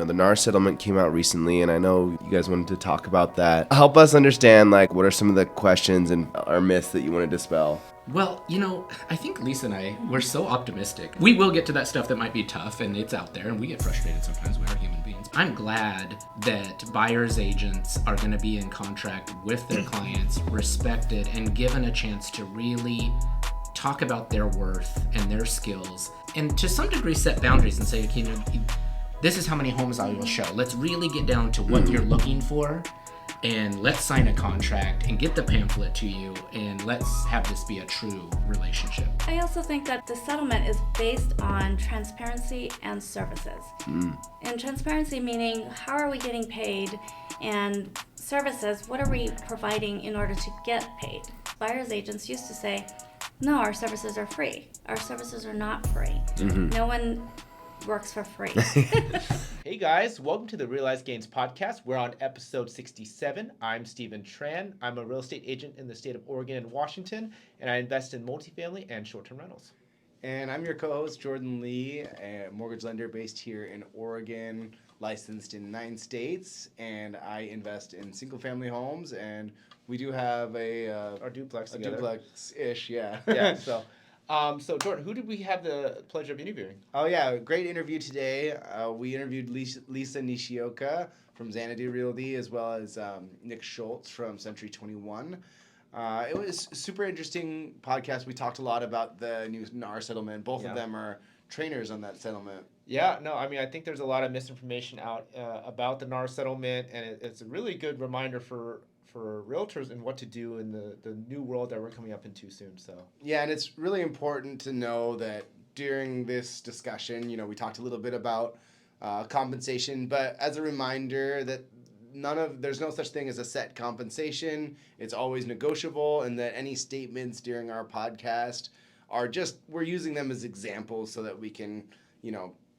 the NAR settlement came out recently, and I know you guys wanted to talk about that. Help us understand, what are some of the questions or myths that you want to dispel? Well, I think Lisa and I, we're so optimistic. We will get to that stuff that might be tough, and it's out there, and we get frustrated sometimes. We are human beings. I'm glad that buyer's agents are going to be in contract with their clients, respected, and given a chance to really talk about their worth and their skills, and to some degree set boundaries and say, okay, this is how many homes I will show. Let's really get down to what you're looking for, and let's sign a contract and get the pamphlet to you, and let's have this be a true relationship. I also think that the settlement is based on transparency and services. And transparency meaning, how are we getting paid? And services, what are we providing in order to get paid? Buyer's agents used to say, no, our services are free. Our services are not free. No one works for free. Hey guys, welcome to the Realized Gains podcast. We're on episode 67. I'm Stephen Tran. I'm a real estate agent in the state of Oregon and Washington, and I invest in multifamily and short-term rentals. And I'm your co-host, Jordan Lee, a mortgage lender based here in Oregon, licensed in 9 states, and I invest in single-family homes, and we do have our duplex together. Duplex-ish, yeah. Yeah, so Jordan, who did we have the pleasure of interviewing? Oh yeah, great interview today. We interviewed Lisa.nishioka from Xanadu Realty, as well as Nick Schultz from Century 21. It was a super interesting podcast. We talked a lot about the new NAR settlement. Both of them are trainers on that settlement. Yeah, no, I think there's a lot of misinformation out about the NAR settlement, and it's a really good reminder for realtors and what to do in the new world that we're coming up into soon. So yeah, and it's really important to know that during this discussion, we talked a little bit about compensation, but as a reminder that there's no such thing as a set compensation. It's always negotiable, and that any statements during our podcast we're using them as examples so that we can,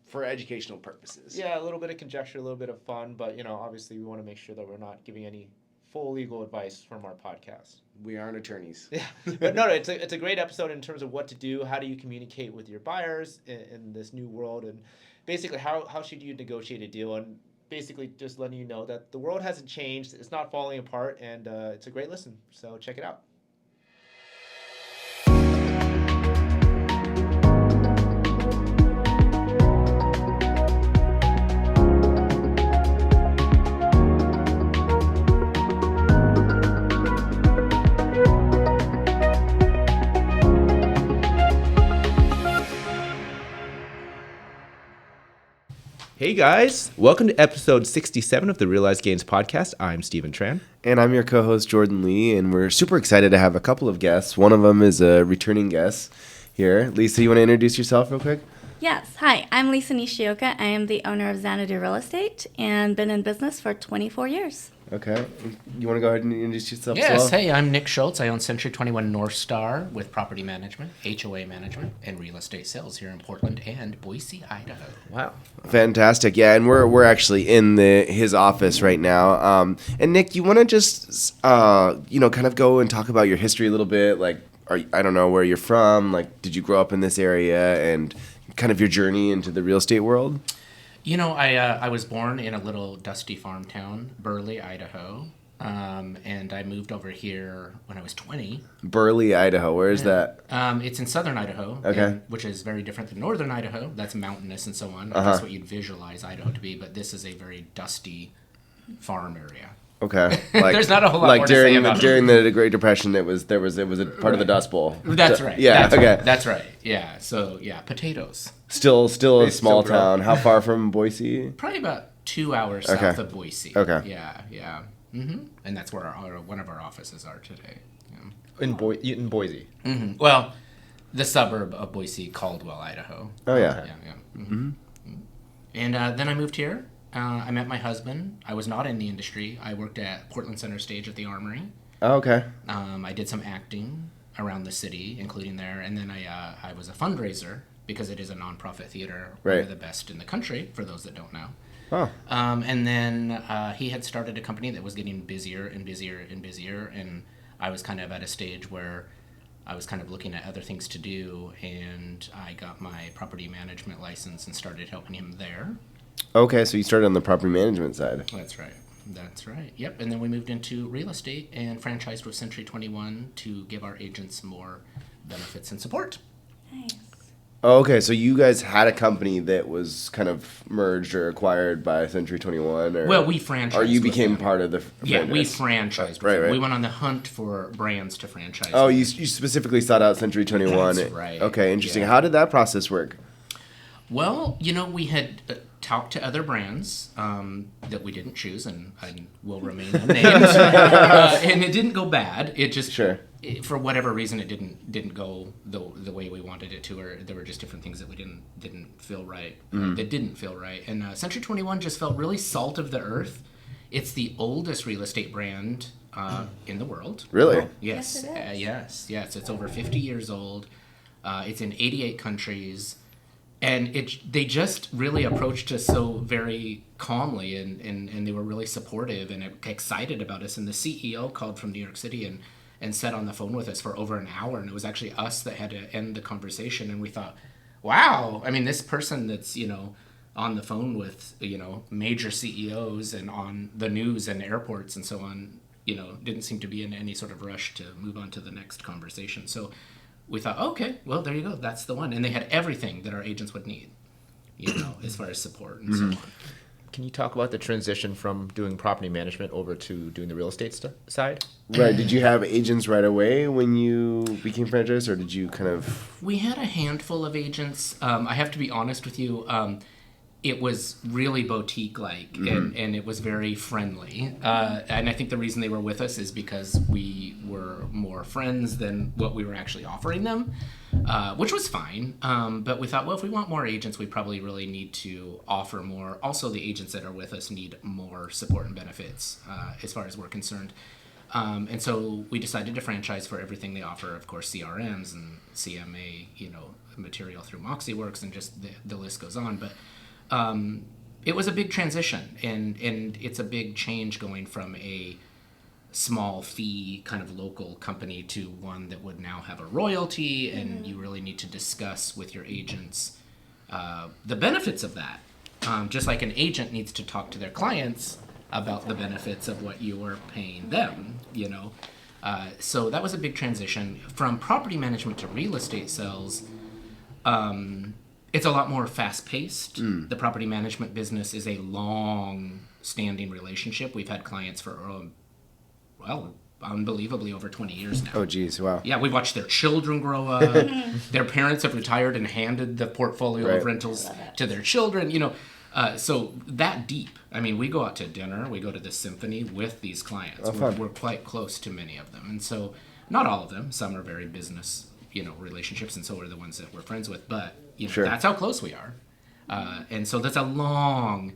for educational purposes. Yeah, a little bit of conjecture, a little bit of fun, but obviously we want to make sure that we're not giving any full legal advice from our podcast. We aren't attorneys. Yeah, but no, it's a great episode in terms of what to do. How do you communicate with your buyers in this new world, and basically how should you negotiate a deal, and basically just letting you know that the world hasn't changed, it's not falling apart, and it's a great listen. So check it out. Hey guys, welcome to episode 67 of the Realized Gains podcast. I'm Stephen Tran. And I'm your co-host, Jordan Lee, and we're super excited to have a couple of guests. One of them is a returning guest here. Lisa, you want to introduce yourself real quick? Yes. Hi, I'm Lisa Nishioka. I am the owner of Xanadu Real Estate and been in business for 24 years. Okay. You want to go ahead and introduce yourself? Yes. as well? Hey, I'm Nick Schultz. I own Century 21 Northstar with property management, HOA management, and real estate sales here in Portland and Boise, Idaho. Wow. Fantastic. Yeah, and we're actually in his office right now. And Nick, you want to just kind of go and talk about your history a little bit, I don't know where you're from, did you grow up in this area, and kind of your journey into the real estate world? I was born in a little dusty farm town, Burley, Idaho, and I moved over here when I was 20. Burley, Idaho. Where is that? It's in southern Idaho, okay, which is very different than northern Idaho. That's mountainous and so on. That's what you'd visualize Idaho to be, but this is a very dusty farm area. Okay. There's not a whole lot more to say about it. During the Great Depression, it was a part of the Dust Bowl. That's right. Yeah. That's okay. Right. That's right. Yeah. So potatoes. Still a small town. How far from Boise? Probably about 2 hours south of Boise. Okay. Yeah. Mm-hmm. And that's where one of our offices are today. Yeah. In Boise. Mm-hmm. Well, the suburb of Boise, Caldwell, Idaho. Oh yeah. Yeah. Mm-hmm. And then I moved here. I met my husband. I was not in the industry. I worked at Portland Center Stage at the Armory. Oh, okay. I did some acting around the city, including there, and then I was a fundraiser because it is a nonprofit theater, one of the best in the country, for those that don't know. Oh. And then he had started a company that was getting busier and busier and busier, and I was kind of at a stage where I was kind of looking at other things to do, and I got my property management license and started helping him there. Okay, so you started on the property management side. That's right. That's right. Yep. And then we moved into real estate and franchised with Century 21 to give our agents more benefits and support. Nice. Oh, okay, so you guys had a company that was kind of merged or acquired by Century 21, or Well, we franchised. or you with became them. part of the Yeah, we franchise? franchised. Right, right. We went on the hunt for brands to franchise. Oh, with. you specifically sought out Century 21. That's right. Okay, interesting. Yeah. How did that process work? Well, we had talked to other brands that we didn't choose, and I will remain unnamed. And it didn't go bad. It just, for whatever reason, it didn't go the way we wanted it to, or there were just different things that we didn't feel right. That didn't feel right. And Century 21 just felt really salt of the earth. It's the oldest real estate brand in the world. Really? Yes. Yes, it is. Yes. It's over 50 years old. It's in 88 countries. And they just really approached us so very calmly, and they were really supportive and excited about us. And the CEO called from New York City and sat on the phone with us for over an hour. And it was actually us that had to end the conversation. And we thought, wow, I mean, this person that's, on the phone with, major CEOs and on the news and airports and so on, didn't seem to be in any sort of rush to move on to the next conversation. So we thought, okay, well, there you go. That's the one. And they had everything that our agents would need, as far as support and so on. Can you talk about the transition from doing property management over to doing the real estate side? Right. Did you have agents right away when you became franchise, or did you kind of... We had a handful of agents. I have to be honest with you. It was really boutique-like, and it was very friendly. And I think the reason they were with us is because we were more friends than what we were actually offering them, which was fine. But we thought, well, if we want more agents, we probably really need to offer more. Also, the agents that are with us need more support and benefits as far as we're concerned. And so we decided to franchise for everything they offer, of course, CRMs and CMA, material through MoxieWorks, and just the list goes on. But it was a big transition, and it's a big change going from a small fee kind of local company to one that would now have a royalty, and you really need to discuss with your agents the benefits of that. Just like an agent needs to talk to their clients about the benefits of what you are paying them, So that was a big transition. From property management to real estate sales, it's a lot more fast-paced. The property management business is a long-standing relationship. We've had clients for, unbelievably over 20 years now. Oh, geez, wow. Yeah, we've watched their children grow up. Their parents have retired and handed the portfolio of rentals to their children. So that deep. I mean, we go out to dinner, we go to the symphony with these clients. We're quite close to many of them. And so, not all of them. Some are very business, relationships, and so are the ones that we're friends with. But, that's how close we are. And so that's a long,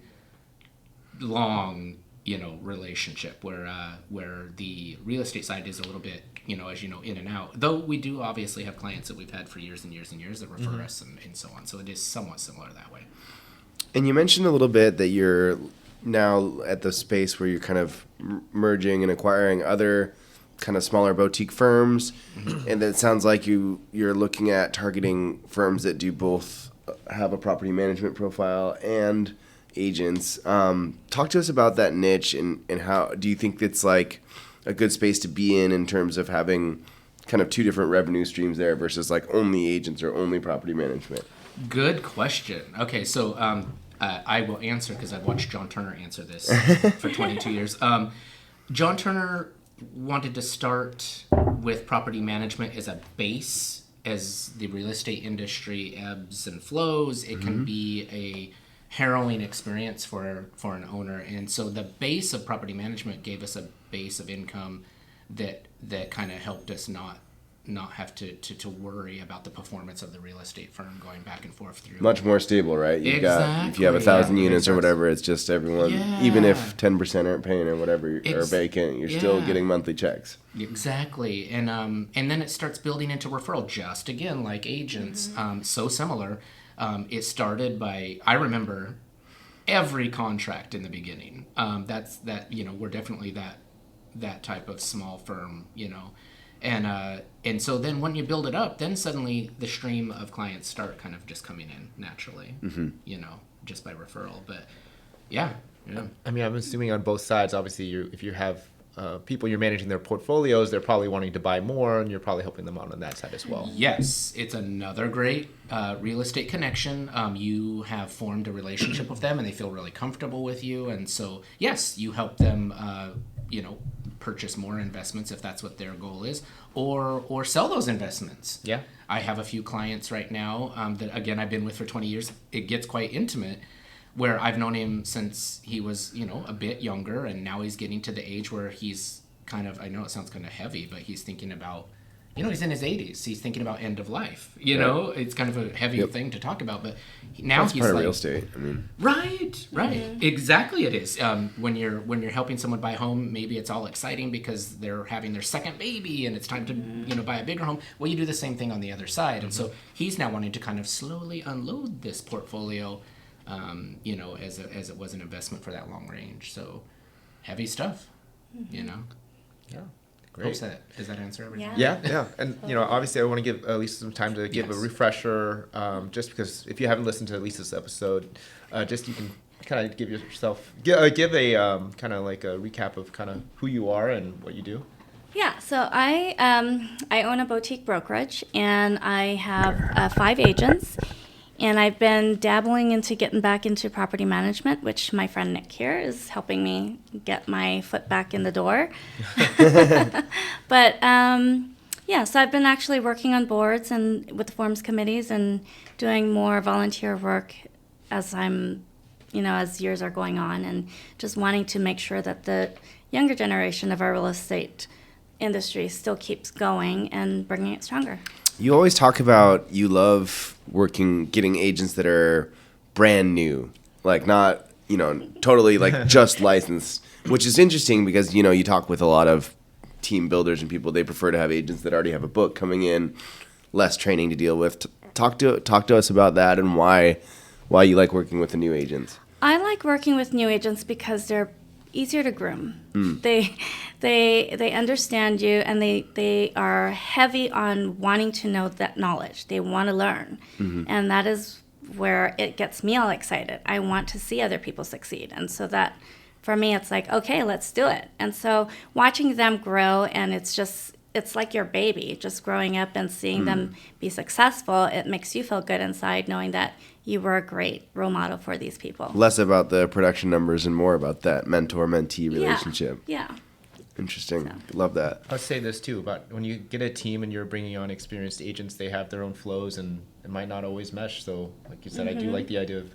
relationship where the real estate side is a little bit, as in and out. Though we do obviously have clients that we've had for years and years and years that refer us and so on. So it is somewhat similar that way. And you mentioned a little bit that you're now at the space where you're kind of merging and acquiring other kind of smaller boutique firms, and it sounds like you're looking at targeting firms that do both have a property management profile and agents. Talk to us about that niche, and how do you think it's like a good space to be in terms of having kind of two different revenue streams there versus like only agents or only property management? Good question. Okay, so I will answer because I've watched John Turner answer this for 22 years. John Turner wanted to start with property management as a base. As the real estate industry ebbs and flows, it can be a harrowing experience for an owner. And so the base of property management gave us a base of income that kind of helped us not have to worry about the performance of the real estate firm going back and forth through. Much more stable, right? You've got, if you have 1,000 units or whatever, it's just everyone, even if 10% aren't paying or whatever, or vacant, you're still getting monthly checks. Exactly. And then it starts building into referral, just again, like agents, so similar. It started by, I remember every contract in the beginning. We're definitely that type of small firm, And so then when you build it up, then suddenly the stream of clients start kind of just coming in naturally, just by referral. But yeah. I mean, I'm assuming on both sides, obviously, if you have people you're managing their portfolios, they're probably wanting to buy more, and you're probably helping them out on that side as well. Yes, it's another great real estate connection. You have formed a relationship with them, and they feel really comfortable with you, and so yes, you help them, purchase more investments if that's what their goal is, or sell those investments. Yeah, I have a few clients right now that again I've been with for 20 years. It gets quite intimate, where I've known him since he was, a bit younger, and now he's getting to the age where he's kind of, I know it sounds kind of heavy, but he's thinking about, he's in his 80s. He's thinking about end of life. It's kind of a heavy thing to talk about, but now That's he's part of like, real estate. I mean, right, exactly. It is. When you're helping someone buy a home, maybe it's all exciting because they're having their second baby and it's time to buy a bigger home. Well, you do the same thing on the other side, and so he's now wanting to kind of slowly unload this portfolio. As it was an investment for that long range. So heavy stuff, Yeah, great. Does that answer everything? Yeah. And, obviously I want to give Lisa some time to give a refresher, just because if you haven't listened to Lisa's episode, just you can kind of give a kind of like a recap of kind of who you are and what you do. Yeah, so I own a boutique brokerage, and I have 5 agents. And I've been dabbling into getting back into property management, which my friend Nick here is helping me get my foot back in the door. But so I've been actually working on boards and with the forms committees and doing more volunteer work as I'm, as years are going on, and just wanting to make sure that the younger generation of our real estate industry still keeps going and bringing it stronger. You always talk about you love getting agents that are brand new, like not, totally like just licensed, which is interesting because, you talk with a lot of team builders and people, they prefer to have agents that already have a book coming in, less training to deal with. Talk to us about that and why you like working with the new agents. I like working with new agents because they're easier to groom. They understand you, and they are heavy on wanting to know that knowledge. They want to learn, and that is where it gets me all excited. I want to see other people succeed, and so that for me it's like, okay, let's do it. And so watching them grow, and it's like your baby just growing up and seeing them be successful. It makes you feel good inside knowing that you were a great role model for these people. Less about the production numbers and more about that mentor-mentee relationship. Yeah. Interesting. Love that. I'll say this too, about when you get a team and you're bringing on experienced agents, they have their own flows and it might not always mesh. So like you said, I do like the idea of,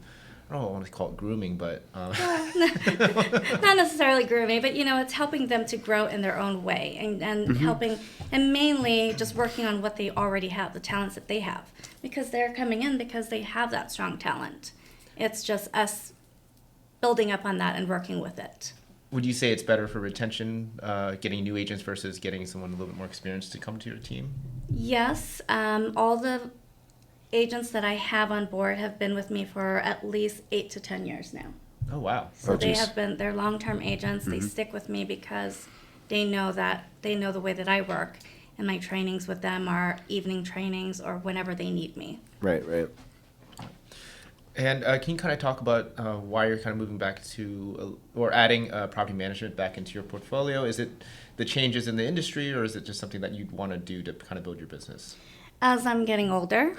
I don't want to call it grooming, but... Not necessarily grooming, but, it's helping them to grow in their own way and helping, and mainly just working on what they already have, the talents that they have, because they're coming in because they have that strong talent. It's just us building up on that and working with it. Would you say it's better for retention, getting new agents versus getting someone a little bit more experienced to come to your team? Yes. All the agents that I have on board have been with me for at least 8 to 10 years now. Oh, wow. So they're long-term agents. They stick with me because they know the way that I work, and my trainings with them are evening trainings or whenever they need me. Right. And can you kind of talk about why you're kind of moving back to or adding property management back into your portfolio? Is it the changes in the industry, or is it just something that you'd want to do to kind of build your business? As I'm getting older,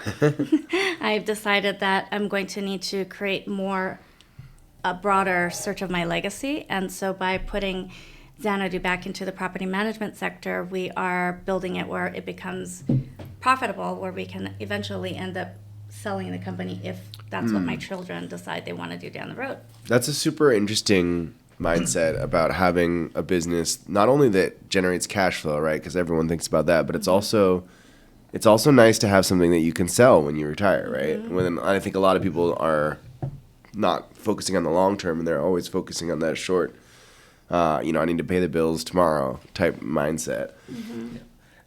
I've decided that I'm going to need to create a broader search of my legacy. And so by putting Xanadu back into the property management sector, we are building it where it becomes profitable, where we can eventually end up selling the company if that's what my children decide they want to do down the road. That's a super interesting mindset about having a business, not only that generates cash flow, right? Because everyone thinks about that, but it's also nice to have something that you can sell when you retire, right? When I think a lot of people are not focusing on the long term, and they're always focusing on that short, I need to pay the bills tomorrow type mindset.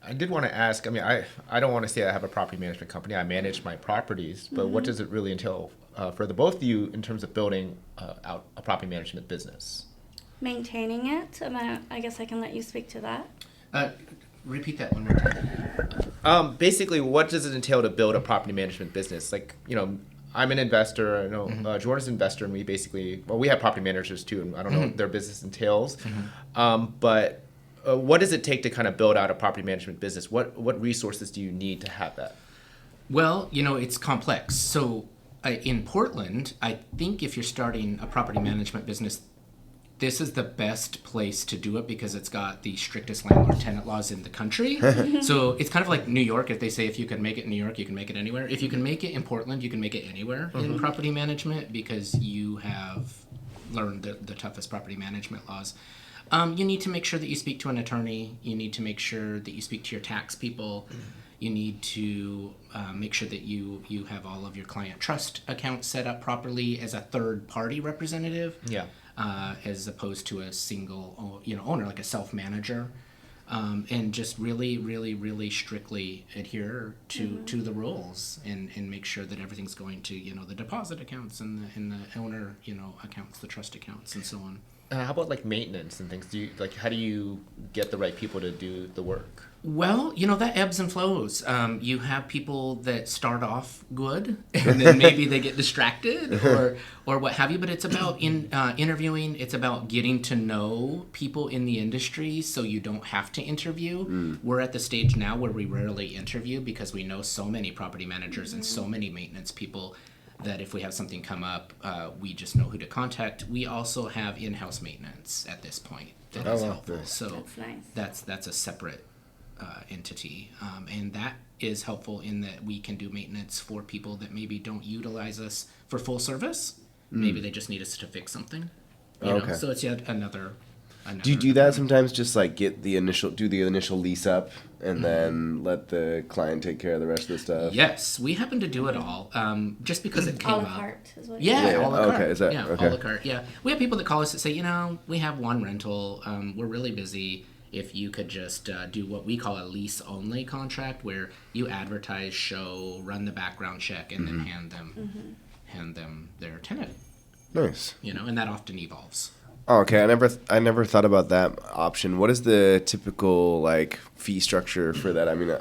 I did want to ask, I mean, I don't want to say I have a property management company. I manage my properties, but what does it really entail for the both of you in terms of building out a property management business? Maintaining it, and I guess I can let you speak to that. Repeat that one more time. Basically, what does it entail to build a property management business? Like, I'm an investor. I know Jordan's an investor, and we have property managers too, and I don't know what their business entails. But what does it take to kind of build out a property management business? What resources do you need to have that? Well, it's complex. So in Portland, I think if you're starting a property management business, this is the best place to do it because it's got the strictest landlord-tenant laws in the country. So it's kind of like New York. If they say if you can make it in New York, you can make it anywhere. If you can make it in Portland, you can make it anywhere in property management because you have learned the toughest property management laws. You need to make sure that you speak to an attorney. You need to make sure that you speak to your tax people. You need to make sure that you have all of your client trust accounts set up properly as a third-party representative. Yeah. As opposed to a single, owner, like a self-manager, and just really, really, really strictly adhere to the rules and make sure that everything's going to, the deposit accounts and the owner, accounts, the trust accounts, and so on. How about like maintenance and things? How do you get the right people to do the work? Well, that ebbs and flows. You have people that start off good, and then maybe they get distracted or what have you. But it's about interviewing. It's about getting to know people in the industry so you don't have to interview. We're at the stage now where we rarely interview because we know so many property managers and so many maintenance people that if we have something come up, we just know who to contact. We also have in-house maintenance at this point that is helpful. Nice. So That's nice. that's a separate entity, and that is helpful in that we can do maintenance for people that maybe don't utilize us for full service. Maybe they just need us to fix something. Okay. So it's yet another. Do you do that sometimes? Just like do the initial lease up and then let the client take care of the rest of the stuff? Yes, we happen to do it all, just because it came A la up. carte is what it Yeah, is. a la carte. Okay, is that okay? A la carte. Yeah, we have people that call us that say, we have one rental. We're really busy. If you could just do what we call a lease-only contract, where you advertise, show, run the background check, and then hand them their tenant. Nice. And that often evolves. Oh, okay. I never thought about that option. What is the typical fee structure for that? I mean,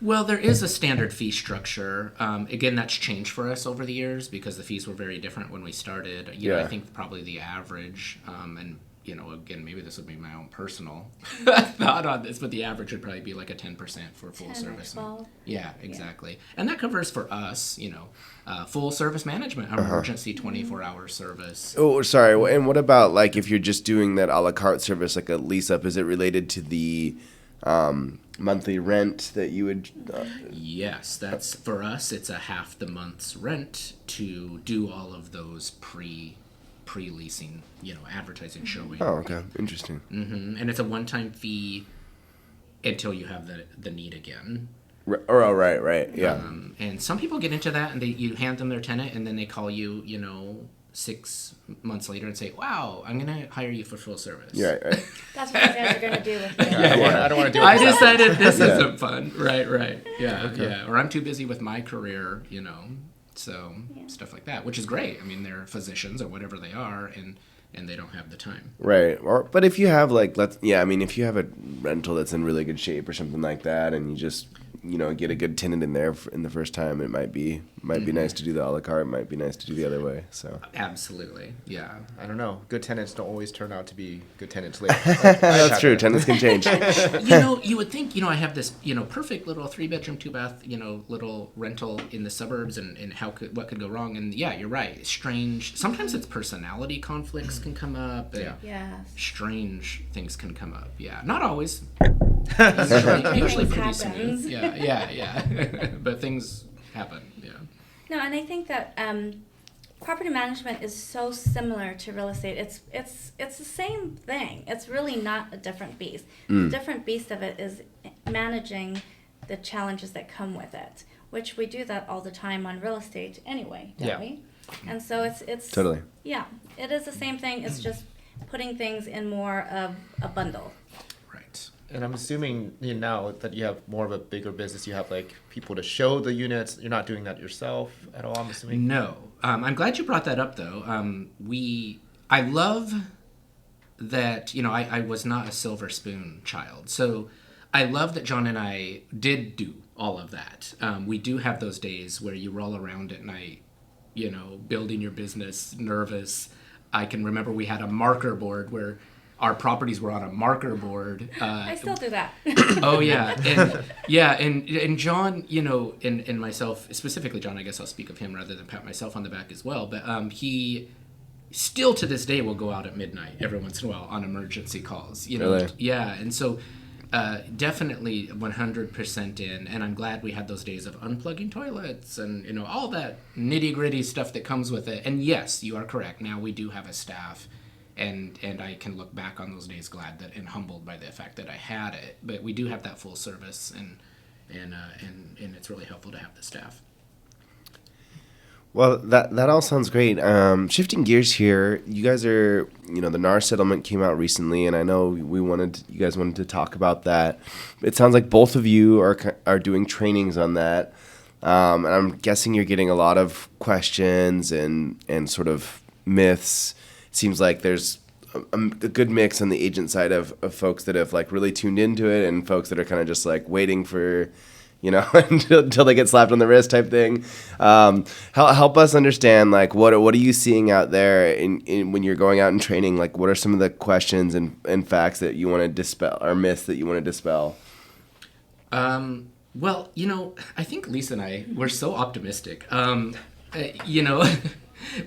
Well, there is a standard fee structure. Again, that's changed for us over the years because the fees were very different when we started. I think probably the average, and again, maybe this would be my own personal thought on this, but the average would probably be like a 10% for full 10 or service. 12. Yeah, exactly. And that covers for us, full service management, emergency 24-hour service. oh, sorry. And what about if you're just doing that a la carte service, like a lease up? Is it related to the monthly rent that you would? Yes, that's for us. It's a half the month's rent to do all of those pre-leasing, advertising, showing. Oh, okay. Interesting. And it's a one-time fee until you have the need again. Right. Yeah. And some people get into that, and you hand them their tenant, and then they call you, 6 months later and say, "Wow, I'm gonna hire you for full service." Yeah. Right. That's what you guys are going to do with me. I don't want to do it. I decided this isn't fun. Right. Yeah. Or I'm too busy with my career, So stuff like that, which is great. I mean, they're physicians or whatever they are, and they don't have the time. Right. But if you have if you have a rental that's in really good shape or something like that, and you just get a good tenant in there in the first time, it might be nice to do the a la carte. It might be nice to do the other way. So Absolutely, yeah. I don't know. Good tenants don't always turn out to be good tenants later. that's true. Tenants can change. You would think, I have this, perfect little 3-bedroom, 2-bath, little rental in the suburbs, and what could go wrong? And yeah, you're right. Strange. Sometimes it's personality conflicts can come up. And Yes. strange things can come up. Yeah, not always. Usually Things pretty happens. smooth. Yeah. But things happen. Yeah. No, and I think that property management is so similar to real estate. It's the same thing. It's really not a different beast. The different beast of it is managing the challenges that come with it, which we do that all the time on real estate anyway, don't we? And so it's Totally. Yeah, it is the same thing. It's just putting things in more of a bundle. Right. And I'm assuming now that you have more of a bigger business, you have people to show the units. You're not doing that yourself at all, I'm assuming? No. I'm glad you brought that up, though. I love that, I was not a silver spoon child. So I love that John and I did do all of that. We do have those days where you roll around at night, building your business, nervous. I can remember we had a marker board where our properties were on a marker board. I still do that. Oh yeah, and John, and myself, specifically John, I guess I'll speak of him rather than pat myself on the back as well. But he still to this day will go out at midnight every once in a while on emergency calls. Really? Yeah, and so definitely 100% in. And I'm glad we had those days of unplugging toilets and all that nitty gritty stuff that comes with it. And yes, you are correct. Now we do have a staff. And I can look back on those days glad that and humbled by the fact that I had it. But we do have that full service, and it's really helpful to have the staff. Well, that all sounds great. Shifting gears here, you guys are, the NAR settlement came out recently, and I know you guys wanted to talk about that. It sounds like both of you are doing trainings on that, and I'm guessing you're getting a lot of questions and sort of myths. Seems like there's a good mix on the agent side of folks that have like really tuned into it and folks that are kind of just like waiting for, until they get slapped on the wrist type thing. Help us understand, like, what are you seeing out there in when you're going out and training? Like, what are some of the questions and facts that you want to dispel, or myths that you want to dispel? Well, I think Lisa and I, we're so optimistic.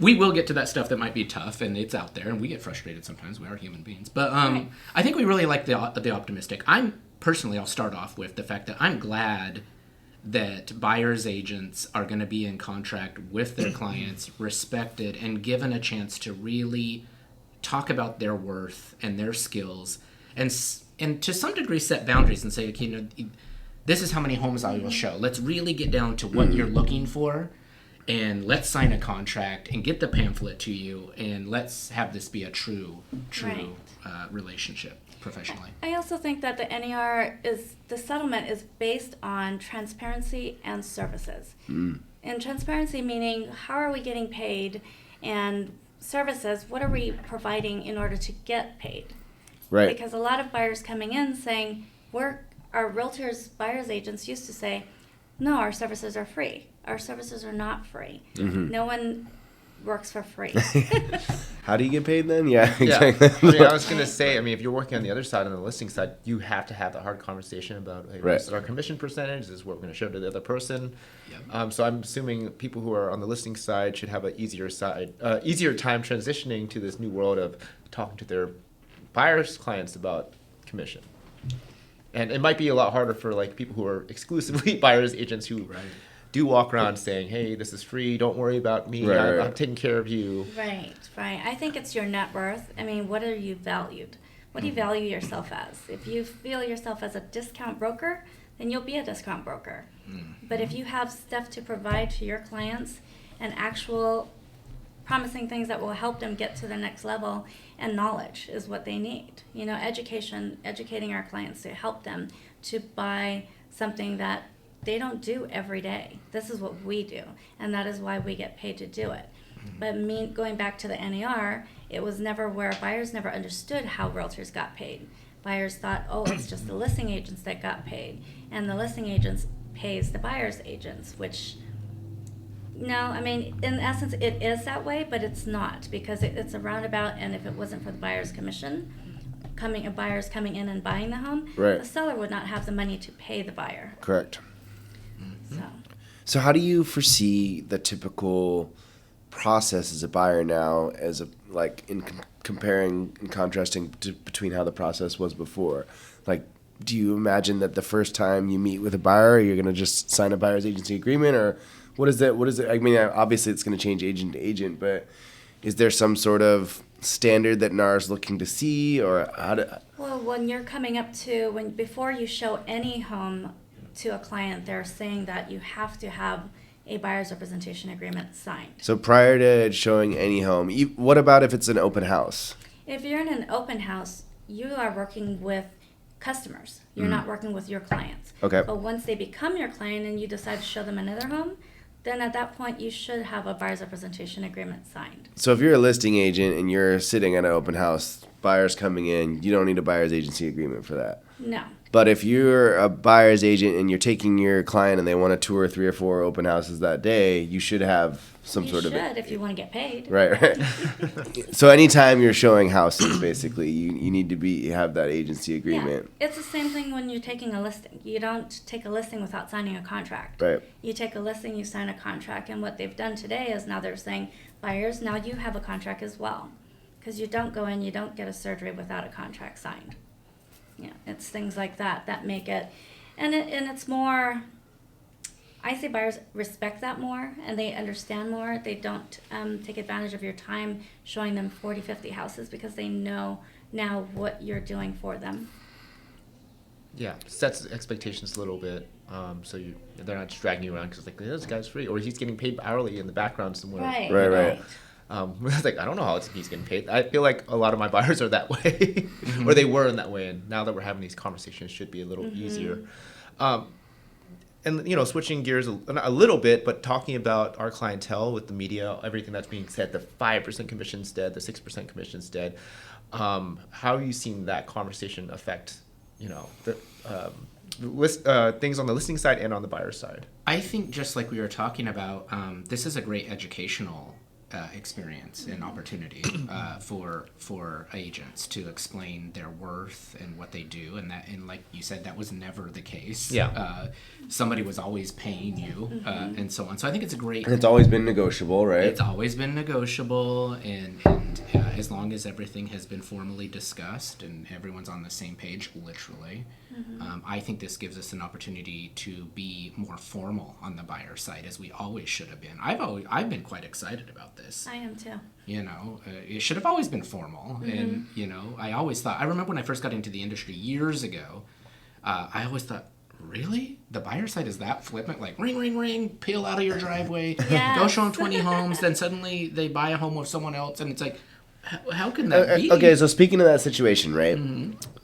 We will get to that stuff that might be tough, and it's out there, and we get frustrated sometimes. We are human beings. But Right. I think we really like the optimistic. I'll start off with the fact that I'm glad that buyers agents are going to be in contract with their clients, respected, and given a chance to really talk about their worth and their skills, and to some degree set boundaries and say, okay, this is how many homes I will show. Let's really get down to what you're looking for. And let's sign a contract and get the pamphlet to you, and let's have this be a true Right. relationship professionally. I also think that the NAR the settlement is based on transparency and services. And transparency meaning, how are we getting paid, and services, what are we providing in order to get paid? Right. Because a lot of buyers coming in saying, our realtors, buyers agents used to say, no, our services are free. Our services are not free. Mm-hmm. No one works for free. How do you get paid then? Yeah, Yeah. exactly. I was going to say, if you're working on the other side, on the listing side, you have to have the hard conversation about, hey, Right. this is our commission percentage, this is what we're going to show to the other person. Yep. So I'm assuming people who are on the listing side should have an easier time transitioning to this new world of talking to their buyers' clients about commission. And it might be a lot harder for like people who are exclusively buyers agents who Right. do walk around saying, hey, this is free, don't worry about me, Right. I'm taking care of you. Right. I think it's your net worth. I mean, what are you valued? What do you value yourself as? If you feel yourself as a discount broker, then you'll be a discount broker. But if you have stuff to provide to your clients and actual promising things that will help them get to the next level, and knowledge is what they need. Educating our clients to help them to buy something that they don't do every day. This is what we do, and that is why we get paid to do it. But going back to the NAR, it was never where buyers never understood how realtors got paid. Buyers thought, oh, it's just the listing agents that got paid, and the listing agents pays the buyer's agents, which, no, I mean, in essence, it is that way, but it's not, because it's a roundabout, and if it wasn't for the buyer's commission, buyers coming in and buying the home, Right. the seller would not have the money to pay the buyer. Correct. So. So how do you foresee the typical process as a buyer now, comparing and contrasting between how the process was before? Like, do you imagine that the first time you meet with a buyer, you're going to just sign a buyer's agency agreement, or what is it? I mean, obviously it's going to change agent to agent, but is there some sort of standard that NAR is looking to see, or how do? Well, when you're coming up to, before you show any home to a client, they're saying that you have to have a buyer's representation agreement signed. So prior to showing any home, what about if it's an open house? If you're in an open house, you are working with customers. You're not working with your clients. Okay. But once they become your client and you decide to show them another home, then at that point you should have a buyer's representation agreement signed. So if you're a listing agent and you're sitting at an open house, buyers coming in, you don't need a buyer's agency agreement for that. No. But if you're a buyer's agent and you're taking your client and they want to tour 3 or 4 open houses that day, you should have some You sort should of if you want to get paid. right. So anytime you're showing houses, basically, you need to have that agency agreement. Yeah. It's the same thing when you're taking a listing. You don't take a listing without signing a contract. Right. You take a listing, you sign a contract, and what they've done today is now they're saying, buyers, now you have a contract as well. Because you don't go in, you don't get a surgery without a contract signed. Yeah, it's things like that that make it, and it's more, I say buyers respect that more, and they understand more. They don't take advantage of your time showing them 40, 50 houses because they know now what you're doing for them. Yeah, sets expectations a little bit, so they're not just dragging you around because like this guy's free, or he's getting paid hourly in the background somewhere. Right. It's like I don't know how he's getting paid. I feel like a lot of my buyers are that way, or they were in that way, and now that we're having these conversations, it should be a little easier. And switching gears a little bit, but talking about our clientele with the media, everything that's being said, the 5% commission's dead, the 6% commission's dead. How have you seen that conversation affect, the things on the listing side and on the buyer side? I think just like we were talking about, this is a great educational experience and opportunity for agents to explain their worth and what they do, and like you said, that was never the case. Somebody was always paying you, and so on. So I think it's a great. And it's always been negotiable, right? It's always been negotiable, and as long as everything has been formally discussed and everyone's on the same page, literally, I think this gives us an opportunity to be more formal on the buyer side, as we always should have been. I've been quite excited about this. I am too. It should have always been formal, and I always thought. I remember when I first got into the industry years ago, I always thought, really? The buyer side is that flippant? Like, ring, ring, ring, peel out of your driveway, go show them 20 homes, then suddenly they buy a home with someone else, and it's like, how can that be? Okay, so speaking of that situation, right?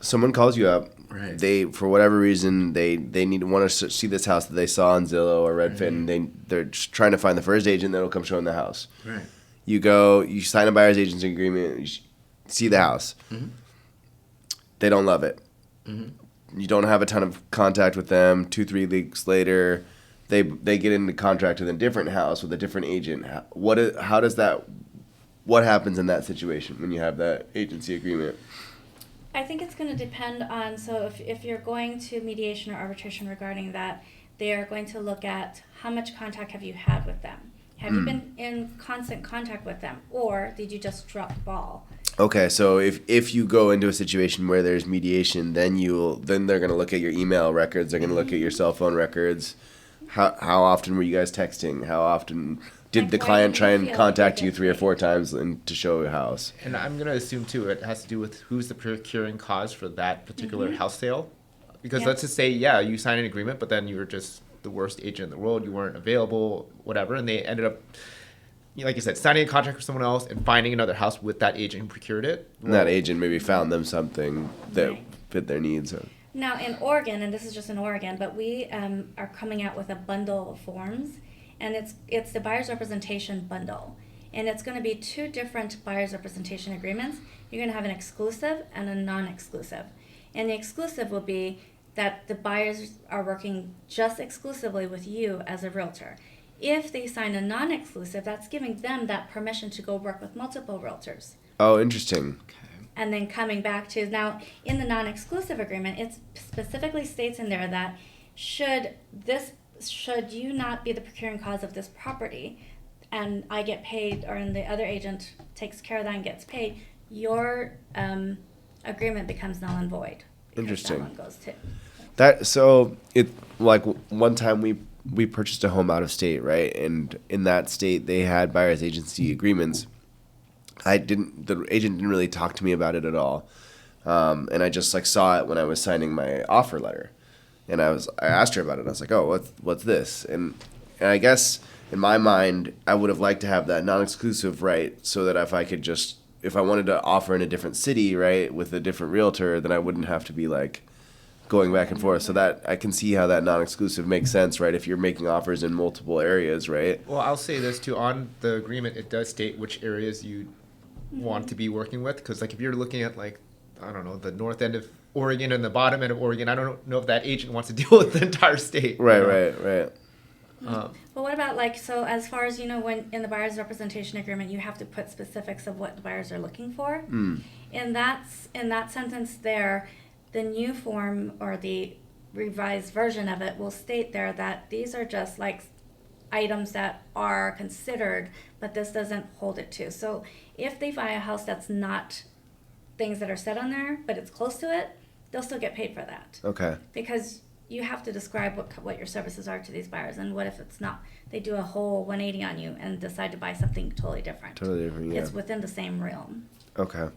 Someone calls you up. Right. They, for whatever reason, they want to see this house that they saw on Zillow or Redfin, and they're just trying to find the first agent that'll come show them the house. Right. You go, you sign a buyer's agency agreement, you see the house. They don't love it. You don't have a ton of contact with them. 2-3 weeks later, they get into contract with a different house with a different agent. What happens in that situation when you have that agency agreement? I think it's going to depend on, so if you're going to mediation or arbitration regarding that, they are going to look at how much contact have you had with them. Have you been in constant contact with them, or did you just drop the ball? Okay, so if you go into a situation where there's mediation, then they're going to look at your email records, they're going to look at your cell phone records. How often were you guys texting? How often did the client try and contact you 3 or 4 times to show a house? And I'm going to assume, too, it has to do with who's the procuring cause for that particular house sale. Because let's just say, you signed an agreement, but then you were just the worst agent in the world. You weren't available, whatever. And they ended up, like you said, signing a contract with someone else and finding another house with that agent who procured it. And that agent maybe found them something that fit their needs. Now, in Oregon, and this is just in Oregon, but we are coming out with a bundle of forms, and it's the buyer's representation bundle. And it's going to be 2 different buyer's representation agreements. You're going to have an exclusive and a non-exclusive. And the exclusive will be that the buyers are working just exclusively with you as a realtor. If they sign a non-exclusive, that's giving them that permission to go work with multiple realtors. Oh, interesting. And then coming back to, now in the non-exclusive agreement, it specifically states in there that should you not be the procuring cause of this property, and I get paid, or the other agent takes care of that and gets paid, your agreement becomes null and void. Interesting. That one goes too. One time we purchased a home out of state, right? And in that state they had buyer's agency agreements. The agent didn't really talk to me about it at all. And I just saw it when I was signing my offer letter. And I asked her about it. I was like, "Oh, what's this?" And I guess in my mind, I would have liked to have that non-exclusive right, so that if I wanted to offer in a different city, right, with a different realtor, then I wouldn't have to be going back and forth. So that I can see how that non-exclusive makes sense, right? If you're making offers in multiple areas, right? Well, I'll say this too. On the agreement, it does state which areas you want to be working with. Because if you're looking at I don't know, the north end of Oregon and the bottom end of Oregon, I don't know if that agent wants to deal with the entire state. Right, you know? right. But what about like, so as far as, you know, when in the buyer's representation agreement, you have to put specifics of what the buyers are looking for. In that sentence there, the new form or the revised version of it will state there that these are just like items that are considered, but this doesn't hold it to. So if they buy a house that's not things that are said on there, but it's close to it, they'll still get paid for that. Okay. Because you have to describe what your services are to these buyers, and what if it's not? They do a whole 180 on you and decide to buy something totally different. Totally different, yeah. It's within the same realm. Okay.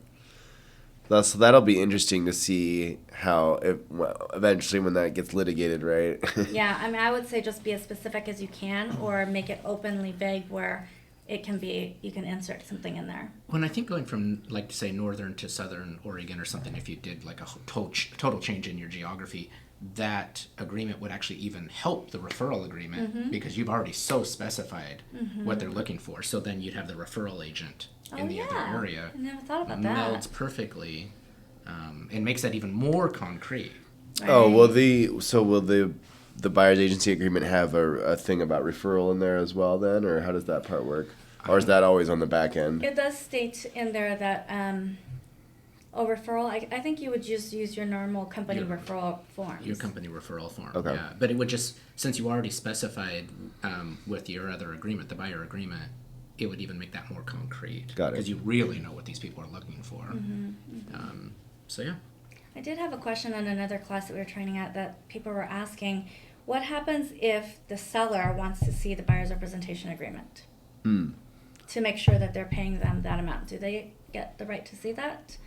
So that'll be interesting to see how eventually when that gets litigated, right? Yeah, I mean, I would say just be as specific as you can, or make it openly vague where it can be, you can insert something in there. When I think going from, like, say, northern to southern Oregon or something, if you did like a total change in your geography, that agreement would actually even help the referral agreement, because you've already so specified what they're looking for. So then you'd have the referral agent in the other area. I never thought about that. Melds perfectly, and makes that even more concrete. Right. Oh, will the buyer's agency agreement have a thing about referral in there as well then, or how does that part work? Or is that always on the back end? It does state in there that referral. I think you would just use your normal company referral forms. Your company referral form. Okay. Yeah, but it would just, since you already specified with your other agreement, the buyer agreement, it would even make that more concrete. Got it. Because you really know what these people are looking for. So yeah. I did have a question on another class that we were training at that people were asking, what happens if the seller wants to see the buyer's representation agreement to make sure that they're paying them that amount? Do they get the right to see that?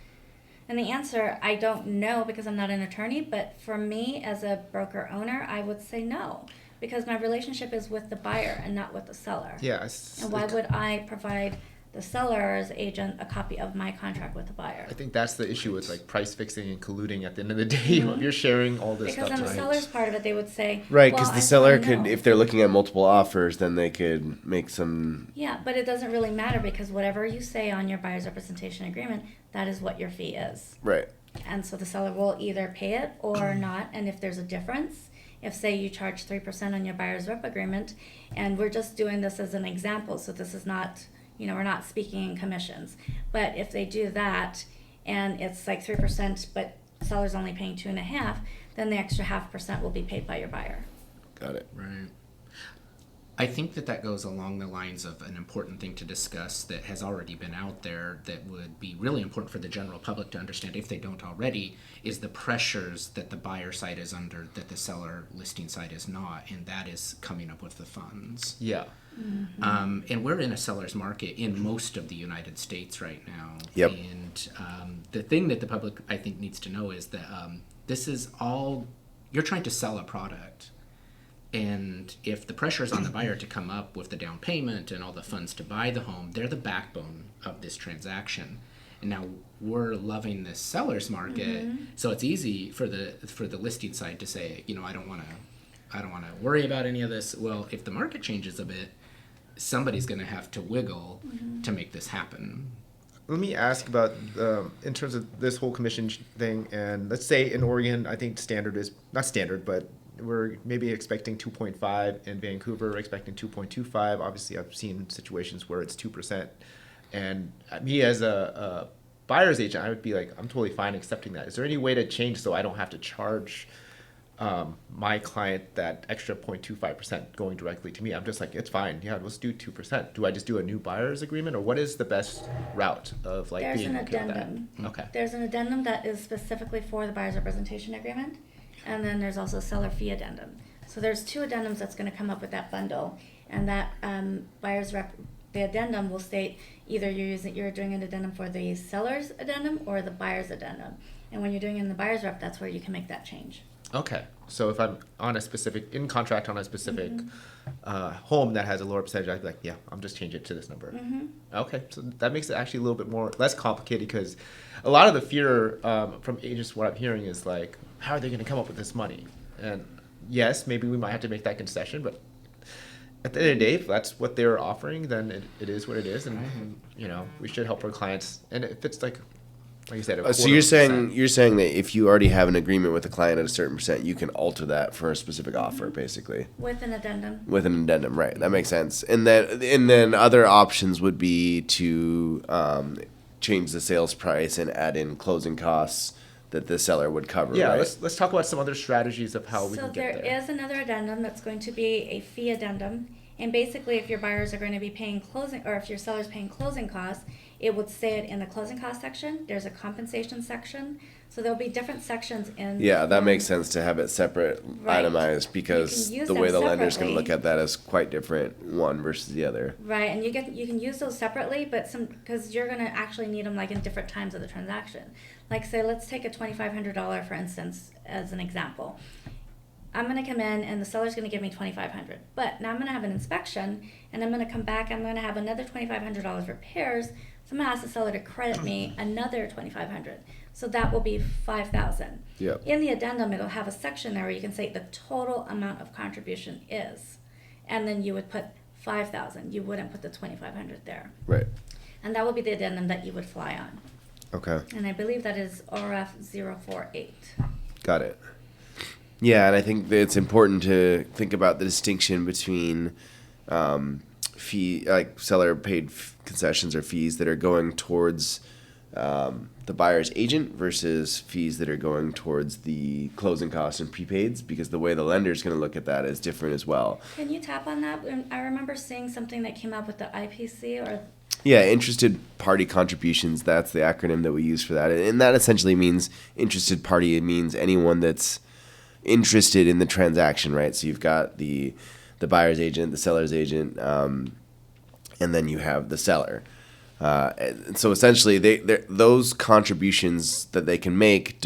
And the answer, I don't know because I'm not an attorney, but for me as a broker owner, I would say no, because my relationship is with the buyer and not with the seller. Yeah. And why would I provide the seller's agent a copy of my contract with the buyer? I think that's the issue with like price fixing and colluding at the end of the day. You're sharing all this Because stuff. on the seller's part of it, they would say, Right, because well, the seller I could, know. if they're looking at multiple offers, then they could make some. Yeah, but it doesn't really matter because whatever you say on your buyer's representation agreement, that is what your fee is. Right. And so the seller will either pay it or not. And if there's a difference, if say you charge 3% on your buyer's rep agreement, and we're just doing this as an example, so this is not, we're not speaking in commissions. But if they do that and it's like 3%, but seller's only paying 2.5%, then the extra 0.5% will be paid by your buyer. Got it. Right. I think that goes along the lines of an important thing to discuss that has already been out there that would be really important for the general public to understand if they don't already, is the pressures that the buyer side is under that the seller listing side is not, and that is coming up with the funds. Yeah. And we're in a seller's market in most of the United States right now. Yep. And the thing that the public, I think, needs to know is that this is all, you're trying to sell a product. And if the pressure is on the buyer to come up with the down payment and all the funds to buy the home, they're the backbone of this transaction. And now we're loving this seller's market, so it's easy for the listing side to say, I don't want to worry about any of this. Well, if the market changes a bit, somebody's going to have to wiggle to make this happen. Let me ask about, in terms of this whole commission thing, and let's say in Oregon, I think standard is, not standard, but we're maybe expecting 2.5. In Vancouver, we're expecting 2.25. Obviously, I've seen situations where it's 2%. And me as a buyer's agent, I would be like, I'm totally fine accepting that. Is there any way to change so I don't have to charge my client that extra 0.25% going directly to me? I'm just like, it's fine. Yeah, let's do 2%. Do I just do a new buyer's agreement, or what is the best route of like There's being an okay with that? addendum. Okay. There's an addendum that is specifically for the buyer's representation agreement, and then there's also a seller fee addendum. So there's two addendums that's going to come up with that bundle, and that the addendum will state either you're doing an addendum for the seller's addendum or the buyer's addendum. And when you're doing it in the buyer's rep, that's where you can make that change. Okay, so if I'm on a specific, in contract on a specific home that has a lower percentage, I'd be like, yeah, I'm just change it to this number. Okay, so that makes it actually a little bit less complicated, because a lot of the fear from agents, what I'm hearing is like, how are they going to come up with this money? And yes, maybe we might have to make that concession, but at the end of the day, if that's what they're offering, then it is what it is, and we should help our clients. And if it's like like you said. So you're saying that if you already have an agreement with the client at a certain percent, you can alter that for a specific offer, basically. With an addendum. With an addendum, right? That makes sense. And then other options would be to change the sales price and add in closing costs that the seller would cover. Yeah, right? let's talk about some other strategies of how we can get there. So there is another addendum that's going to be a fee addendum. And basically, if your buyers are going to be paying closing, or if your seller's paying closing costs, it would say it in the closing cost section. There's a compensation section. So there'll be different sections in. Yeah, that makes sense to have it separate, Right. itemized, because You can use the them way the lender's going to separately. look at that is quite different, one versus the other. Right, and you can use those separately, but because you're going to actually need them like in different times of the transaction. Like say, let's take a $2,500 for instance as an example. I'm going to come in and the seller's going to give me $2,500, but now I'm going to have an inspection and I'm going to come back. I'm going to have another $2,500 repairs. So I'm going to ask the seller to credit me another $2,500. So that will be $5,000. Yep. In the addendum, it'll have a section there where you can say the total amount of contribution is, and then you would put $5,000. You wouldn't put the $2,500 there. Right. And that will be the addendum that you would fly on. Okay. And I believe that is RF 048. Got it. Yeah, and I think that it's important to think about the distinction between seller paid concessions or fees that are going towards the buyer's agent versus fees that are going towards the closing costs and prepaids, because the way the lender is going to look at that is different as well. Can you tap on that? I remember seeing something that came up with the IPC or. Yeah, interested party contributions, that's the acronym that we use for that. And that essentially means interested party. It means anyone that's interested in the transaction, right? So you've got the buyer's agent, the seller's agent, and then you have the seller. And so essentially, those contributions that they can make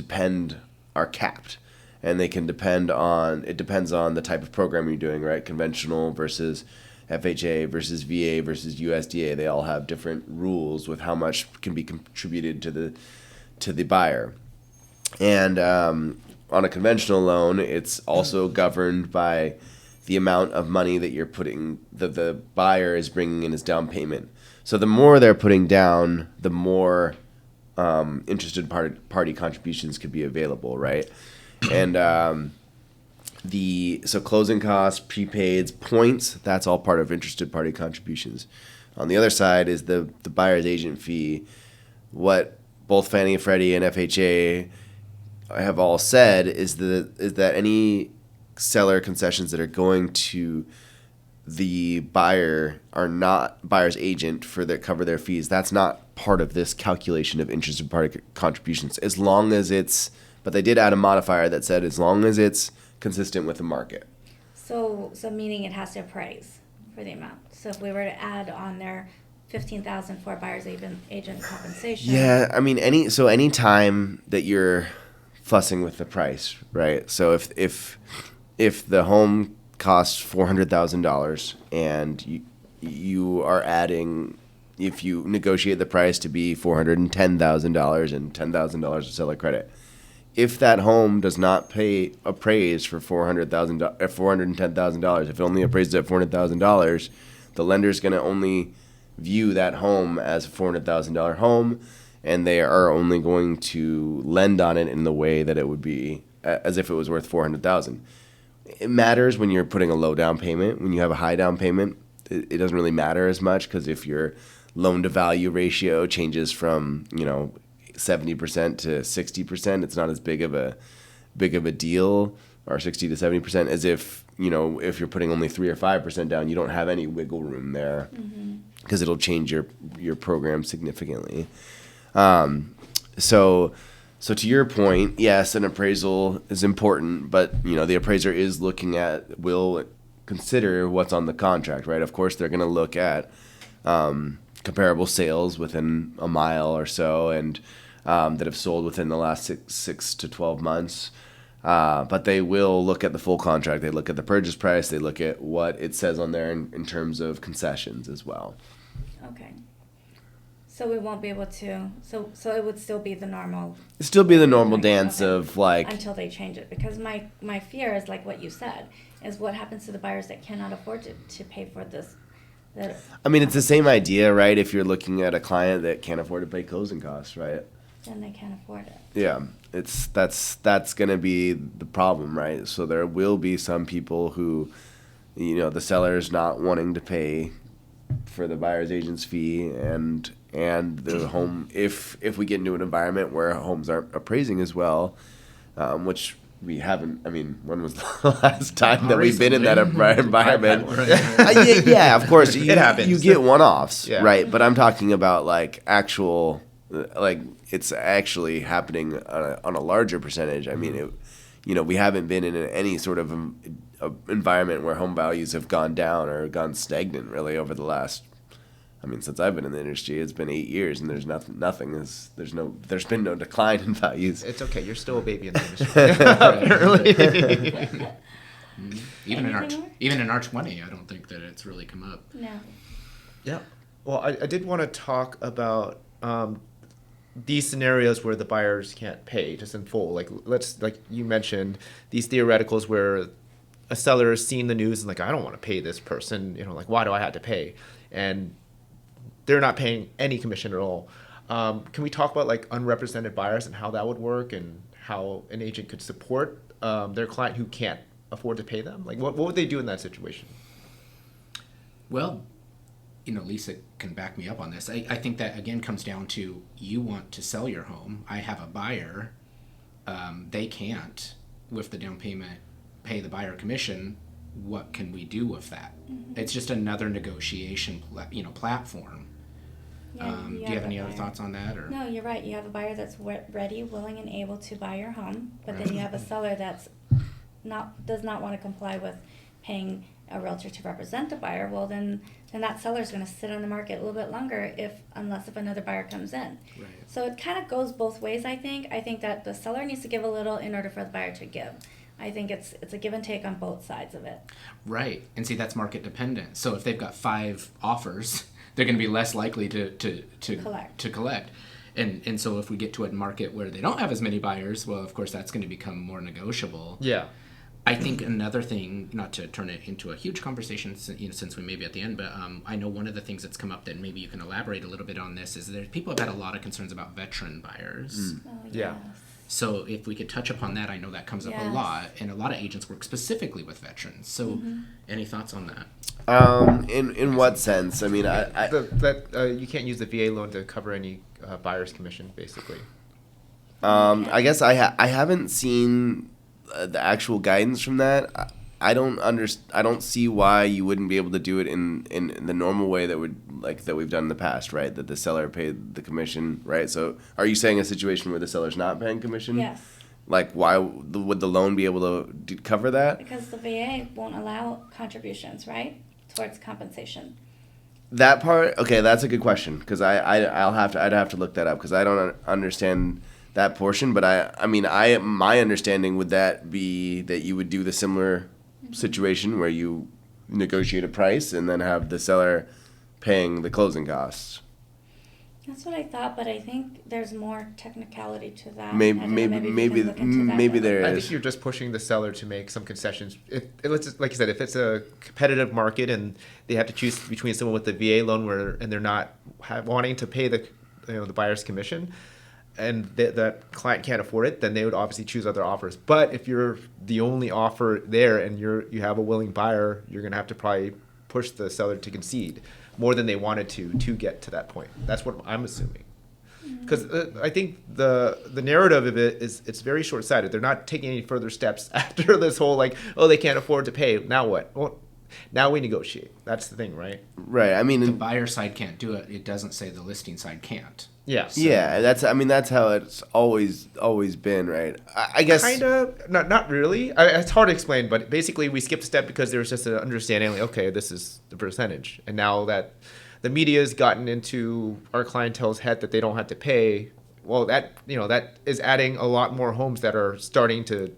are capped, and they can depends on the type of program you're doing, right? Conventional versus FHA versus VA versus USDA. They all have different rules with how much can be contributed to the buyer, and on a conventional loan, it's also governed by the amount of money that the buyer is bringing in as down payment. So the more they're putting down, the more interested party contributions could be available, right? And so closing costs, prepaids, points, that's all part of interested party contributions. On the other side is the buyer's agent fee. What both Fannie and Freddie and FHA have all said is that any seller concessions that are going to the buyer are not buyer's agent cover their fees. That's not part of this calculation of interested party contributions. As long as but they did add a modifier that said as long as it's consistent with the market. So meaning it has to appraise for the amount. So if we were to add on there $15,000 for buyer's agent compensation. Yeah, I mean any time that you're fussing with the price, right? So if the home costs $400,000 and you are adding, if you negotiate the price to be $410,000 and $10,000 of seller credit, if that home does not pay appraise for $410,000, if it only appraises at $400,000, the lender is going to only view that home as a $400,000 home, and they are only going to lend on it in the way that it would be as if it was worth $400,000. It matters when you're putting a low down payment. When you have a high down payment, it doesn't really matter as much, because if your loan to value ratio changes from 70% to 60%, it's not as big of a deal, or 60 to 70%, as if you're putting only 3 or 5% down, you don't have any wiggle room there, because it'll change your program significantly. So to your point, yes, an appraisal is important, but the appraiser will consider what's on the contract, right? Of course, they're going to look at comparable sales within a mile or so, and that have sold within the last 6 to 12 months. But they will look at the full contract. They look at the purchase price. They look at what it says on there in terms of concessions as well. Okay. So we won't be able to. So it would still be the normal. It'd still be the normal Okay. dance of like. Until they change it, because my fear is like what you said, is what happens to the buyers that cannot afford to pay for this. I mean, it's the same idea, right? If you're looking at a client that can't afford to pay closing costs, right? then they can't afford it. Yeah, that's gonna be the problem, right? So there will be some people who, the seller's not wanting to pay for the buyer's agent's fee, and the home, if we get into an environment where homes aren't appraising as well, which we haven't. I mean, when was the last time that we've been in that environment? Yeah, of course, it happens. You get one-offs, Yeah. right? But I'm talking about like actual, like it's actually happening on a larger percentage. I mean, we haven't been in any sort of environment where home values have gone down or gone stagnant really over the last. I mean, since I've been in the industry, it's been 8 years, and there's nothing. There's been no decline in values. It's okay. You're still a baby in the industry. Even in R20, I don't think that it's really come up. No. Yeah. Well, I did want to talk about these scenarios where the buyers can't pay just in full. Like you mentioned, these theoreticals where a seller has seen the news and like, I don't want to pay this person. Like, why do I have to pay? And they're not paying any commission at all. Can we talk about like unrepresented buyers and how that would work and how an agent could support their client who can't afford to pay them? Like, what would they do in that situation? Well, Lisa can back me up on this. I think that, again, comes down to you want to sell your home. I have a buyer. They can't, with the down payment, pay the buyer commission. What can we do with that? Mm-hmm. It's just another negotiation, platform. Yeah, do you have any other thoughts on that? Or? No, you're right. You have a buyer that's ready, willing, and able to buy your home, but then you have a seller that's does not want to comply with paying a realtor to represent the buyer. Well, then that seller is going to sit on the market a little bit longer unless another buyer comes in. Right. So it kind of goes both ways. I think that the seller needs to give a little in order for the buyer to give. I think it's a give and take on both sides of it. Right. And see, that's market dependent. So if they've got 5 offers, they're going to be less likely to collect. And so if we get to a market where they don't have as many buyers, well, of course, that's going to become more negotiable. Yeah. I think another thing, not to turn it into a huge conversation, since we may be at the end, but I know one of the things that's come up that maybe you can elaborate a little bit on this is that people have had a lot of concerns about veteran buyers. Oh, Yeah. yes. So if we could touch upon that, I know that comes up a lot, and a lot of agents work specifically with veterans. So any thoughts on that? In what sense? I mean, You can't use the VA loan to cover any buyer's commission, basically. I guess I haven't seen the actual guidance from that. I don't see why you wouldn't be able to do it in the normal way that we've done in the past, right? That the seller paid the commission, right? So are you saying a situation where the seller's not paying commission? Yes. Like, why would the loan be able to cover that? Because the VA won't allow contributions, right, towards compensation. That part, okay, that's a good question, because I'd have to look that up because I don't understand that portion. But my understanding would that be that you would do the similar situation where you negotiate a price and then have the seller paying the closing costs. That's what I thought, but I think there's more technicality to that. Maybe there I is. think you're just pushing the seller to make some concessions. Like you said, if it's a competitive market and they have to choose between someone with the VA loan and they're not wanting to pay the buyer's commission, and that client can't afford it, then they would obviously choose other offers. But if you're the only offer there and you have a willing buyer, you're going to have to probably push the seller to concede more than they wanted to get to that point. That's what I'm assuming. Because I think the narrative of it is it's very short-sighted. They're not taking any further steps after this whole they can't afford to pay. Now what? Well, now we negotiate. That's the thing, right? Right. I mean, The buyer side can't do it. It doesn't say the listing side can't. Yeah. yeah, that's how it's always been, right? I guess Kind of, not really. It's hard to explain, but basically we skipped a step because there was just an understanding, like, okay, this is the percentage. And now that the media has gotten into our clientele's head that they don't have to pay, well, that is adding a lot more homes that are starting to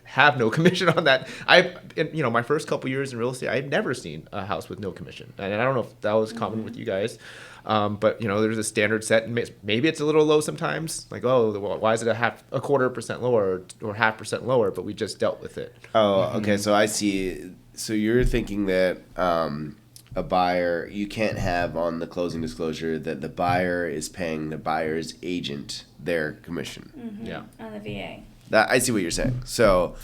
have no commission on that. My first couple years in real estate, I had never seen a house with no commission. And I don't know if that was common with you guys. But there's a standard set, and maybe it's a little low sometimes. Like, why is it a 0.25% lower or 0.5% lower? But we just dealt with it. Oh, okay. So I see. So you're thinking that a buyer, you can't have on the closing disclosure that the buyer is paying the buyer's agent their commission. Mm-hmm. Yeah. On the VA. That I see what you're saying. So,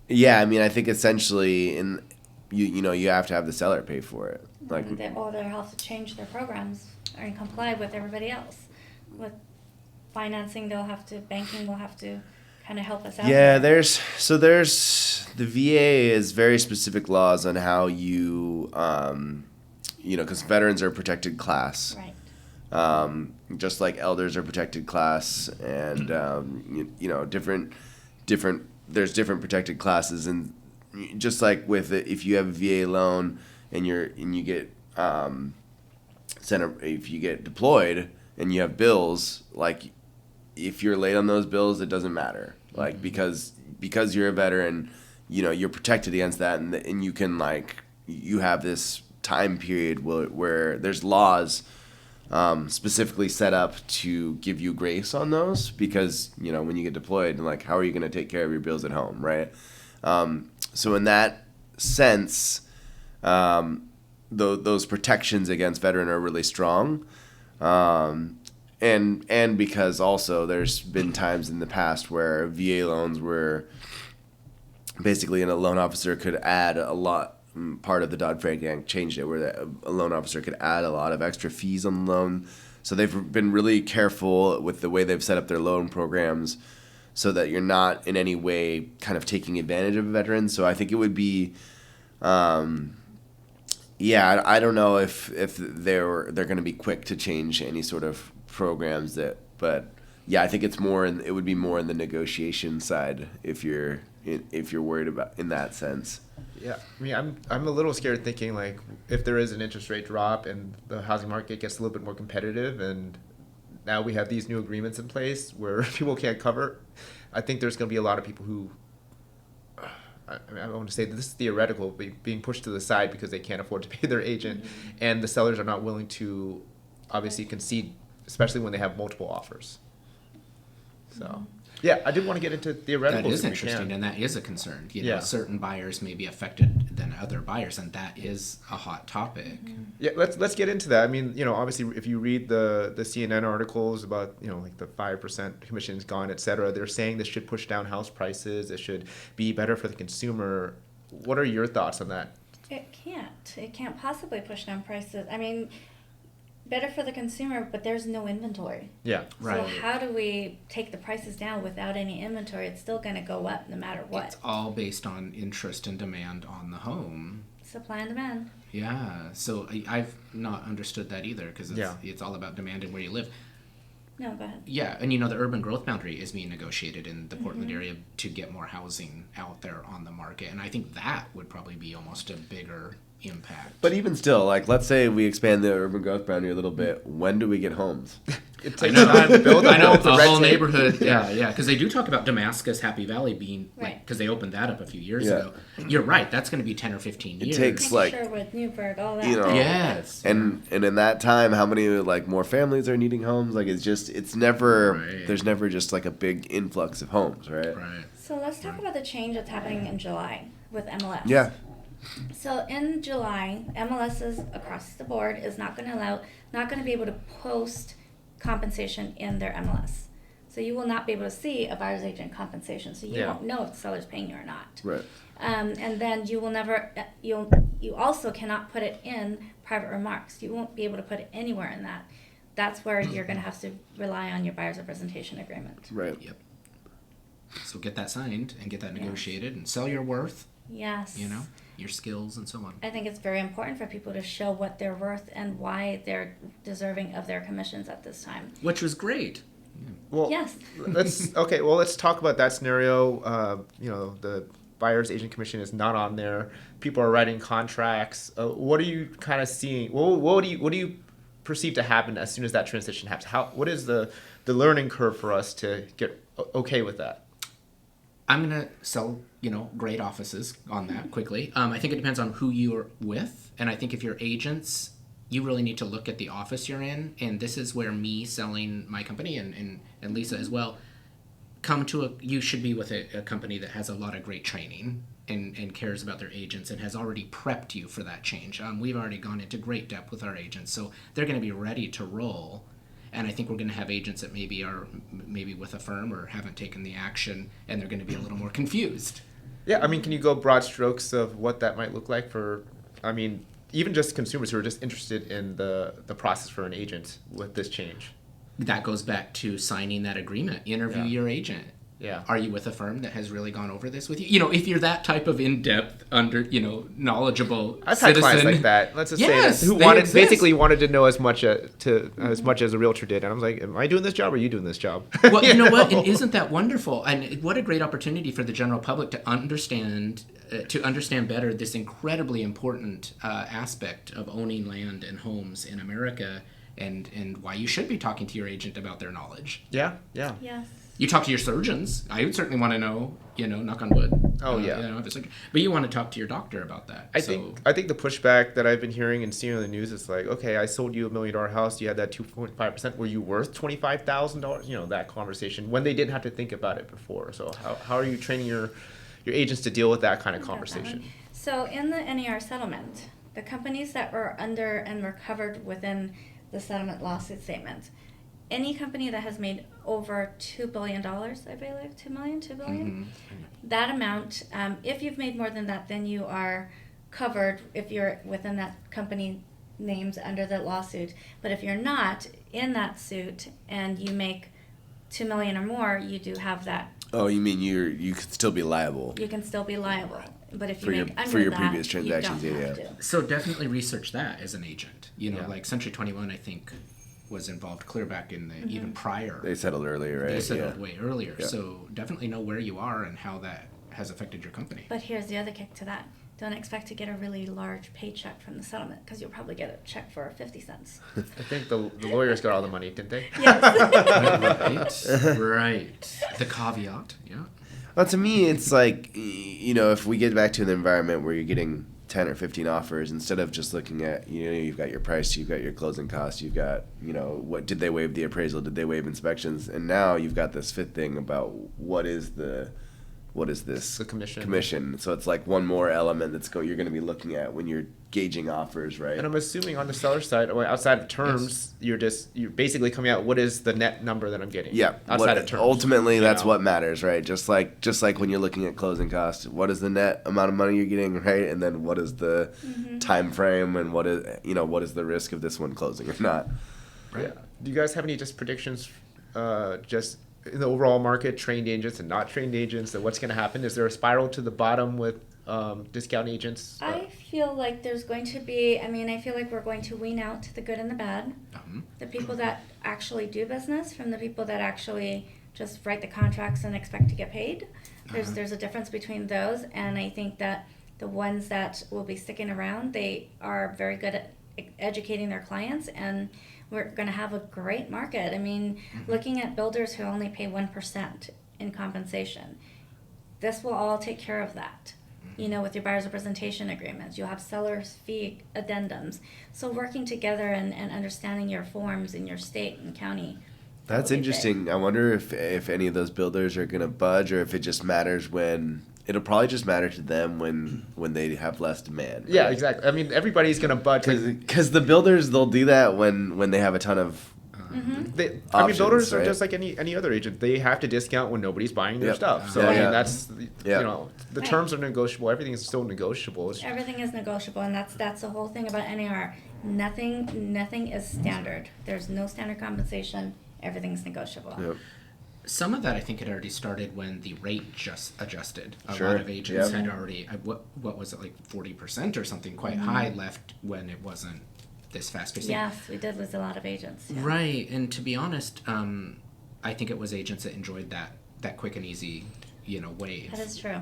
yeah, I mean, I think essentially, you have to have the seller pay for it. Like, Or they'll have to change their programs or comply with everybody else. With financing, banking will have to kind of help us out. yeah, there. there's the VA is very specific laws on how you, because veterans are a protected class. Right. Just like elders are protected class, and there's different protected classes, and just like with it, if you have a VA loan and you get if you get deployed and you have bills, like if you're late on those bills, it doesn't matter, like because you're a veteran, you're protected against that, and you can you have this time period where there's laws specifically set up to give you grace on those, because when you get deployed, how are you going to take care of your bills at home, right? So in that sense, those protections against veteran are really strong, and because also there's been times in the past where VA loans were basically, and a loan officer could add a lot. Part of the Dodd-Frank Act changed it, where a loan officer could add a lot of extra fees on the loan. So they've been really careful with the way they've set up their loan programs, so that you're not in any way kind of taking advantage of veterans. So I think it would be, I don't know if they're going to be quick to change any sort of programs but yeah, I think it would be more in the negotiation side if you're worried about in that sense. Yeah, I mean, I'm a little scared thinking if there is an interest rate drop and the housing market gets a little bit more competitive, and now we have these new agreements in place where people can't cover. I think there's going to be a lot of people who, I want to say this is theoretical, being pushed to the side because they can't afford to pay their agent, and the sellers are not willing to obviously concede, especially when they have multiple offers. So. Yeah, I did want to get into theoreticals. That is interesting, and that is a concern. Certain buyers may be affected than other buyers, and that is a hot topic. Yeah, let's get into that. I mean, obviously, if you read the CNN articles about the 5% commissions gone, et cetera, they're saying this should push down house prices. It should be better for the consumer. What are your thoughts on that? It can't. It can't possibly push down prices. I mean, better for the consumer, but there's no inventory. Yeah, right. So how do we take the prices down without any inventory? It's still going to go up no matter what. It's all based on interest and demand on the home. Supply and demand. Yeah, so I've not understood that either, because it's all about demand and where you live. No, go ahead. Yeah, and the urban growth boundary is being negotiated in the Portland area to get more housing out there on the market, and I think that would probably be almost a bigger impact. But even still, let's say we expand the urban growth boundary a little bit. When do we get homes? It takes time to build. I know, a whole neighborhood. Yeah, because they do talk about Damascus, Happy Valley being because they opened that up a few years ago. You're right. That's going to be 10 or 15 years. It takes Sherwood, Newburgh, all that. Yes. And in that time, how many more families are needing homes? It's never. Right. There's never just a big influx of homes, right? Right. So let's talk about the change that's happening in July with MLS. Yeah. So in July, MLSs across the board is not going to be able to post compensation in their MLS. So you will not be able to see a buyer's agent compensation. So you won't know if the seller's paying you or not. Right. And then you will never. You also cannot put it in private remarks. You won't be able to put it anywhere in that. That's where you're going to have to rely on your buyer's representation agreement. Right. Yep. So get that signed and get that negotiated and sell your worth. Yes. Your skills and so on. I think it's very important for people to show what they're worth and why they're deserving of their commissions at this time. Which was great. Well, Yes. let's talk about that scenario. The buyer's agent commission is not on there. People are writing contracts. What are you kind of seeing? What do you perceive to happen as soon as that transition happens? What is the learning curve for us to get okay with that? I'm going to sell, great offices on that quickly. I think it depends on who you're with. And I think if you're agents, you really need to look at the office you're in. And this is where me selling my company and Lisa as well, you should be with a company that has a lot of great training and cares about their agents and has already prepped you for that change. We've already gone into great depth with our agents, so they're going to be ready to roll. And I think we're going to have agents that maybe are with a firm or haven't taken the action, and they're going to be a little more confused. Yeah, I mean, can you go broad strokes of what that might look like for, I mean, even just consumers who are just interested in the process for an agent with this change? That goes back to signing that agreement. Interview your agent. Yeah. Are you with a firm that has really gone over this with you? You know, if you're that type of in-depth, knowledgeable I've had citizen, clients like that. Let's just Yes, say that they exist. basically wanted to know as much as much as a realtor did, and I was like, "Am I doing this job, or are you doing this job?" Well, you know what? And isn't that wonderful? And what a great opportunity for the general public to understand better this incredibly important aspect of owning land and homes in America, and why you should be talking to your agent about their knowledge. Yeah. Yes. You talk to your surgeons. I would certainly want to know, knock on wood. Oh, yeah. But you want to talk to your doctor about that. I think the pushback that I've been hearing and seeing on the news is like, okay, I sold you $1 million house. You had that 2.5%. Were you worth $25,000? That conversation when they didn't have to think about it before. So how are you training your agents to deal with that kind of conversation? So in the NAR settlement, the companies that were under and were covered within the settlement lawsuit statement, any company that has made over $2 billion, I believe, $2 billion, Mm-hmm. that amount, if you've made more than that, then you are covered if you're within that company names under the lawsuit. But if you're not in that suit and you make $2 million or more, you do have that. Oh, you mean you could still be liable? You can still be liable. But if you For your- make under for your that, previous transactions, you don't yeah, have yeah. to. So definitely research that as an agent. Yeah. Like Century 21, I think, was involved clear back in the even prior. They settled earlier, right? They settled Yeah. way earlier. Yeah. So definitely know where you are and how that has affected your company. But here's the other kick to that. Don't expect to get a really large paycheck from the settlement because you'll probably get a check for 50 cents. I think the lawyers got all the money, didn't they? Yes. Right. The caveat, yeah. Well, to me, it's like, if we get back to an environment where you're getting 10 or 15 offers, instead of just looking at, you've got your price, you've got your closing costs, you've got, what did they waive the appraisal, did they waive inspections, and now you've got this fifth thing about what is this The commission. commission. So it's like one more element you're going to be looking at when you're gauging offers, right? And I'm assuming on the seller side, outside of terms, you're basically coming out, what is the net number that I'm getting? Yeah, Outside of terms. ultimately, that's know? what matters, right? Just like when you're looking at closing costs, what is the net amount of money you're getting, right? And then what is the time frame, and what is the risk of this one closing or not? Right. Yeah. Do you guys have any just predictions, just in the overall market, trained agents and not trained agents, and what's going to happen? Is there a spiral to the bottom with discount agents? I feel like there's going to be, I feel like we're going to wean out the good and the bad. The people that actually do business from the people that actually just write the contracts and expect to get paid. There's a difference between those, and I think that the ones that will be sticking around, they are very good at educating their clients, and we're going to have a great market. Looking at builders who only pay 1% in compensation, this will all take care of that. With your buyer's representation agreements, you'll have seller's fee addendums. So working together and understanding your forms in your state and county. That's will be big. interesting. I wonder if any of those builders are going to budge, or if it just matters it'll probably just matter to them when they have less demand. Yeah, right? exactly. Everybody's going to budge. Because the builders, they'll do that when they have a ton of options, builders are right? just like any other agent. They have to discount when nobody's buying their Yep. stuff. So Yeah. that's Yeah. the terms are negotiable. Everything is still negotiable. Everything is negotiable, and that's the whole thing about NAR. Nothing is standard. There's no standard compensation. Everything's negotiable. Yep. Some of that I think had already started when the rate just adjusted. A Sure. lot of agents Yep. had already, what was it, like 40% or something quite high left when it wasn't this fast-paced. Yes, we did lose a lot of agents. Yeah. Right, and to be honest, I think it was agents that enjoyed that quick and easy, wave. That is true.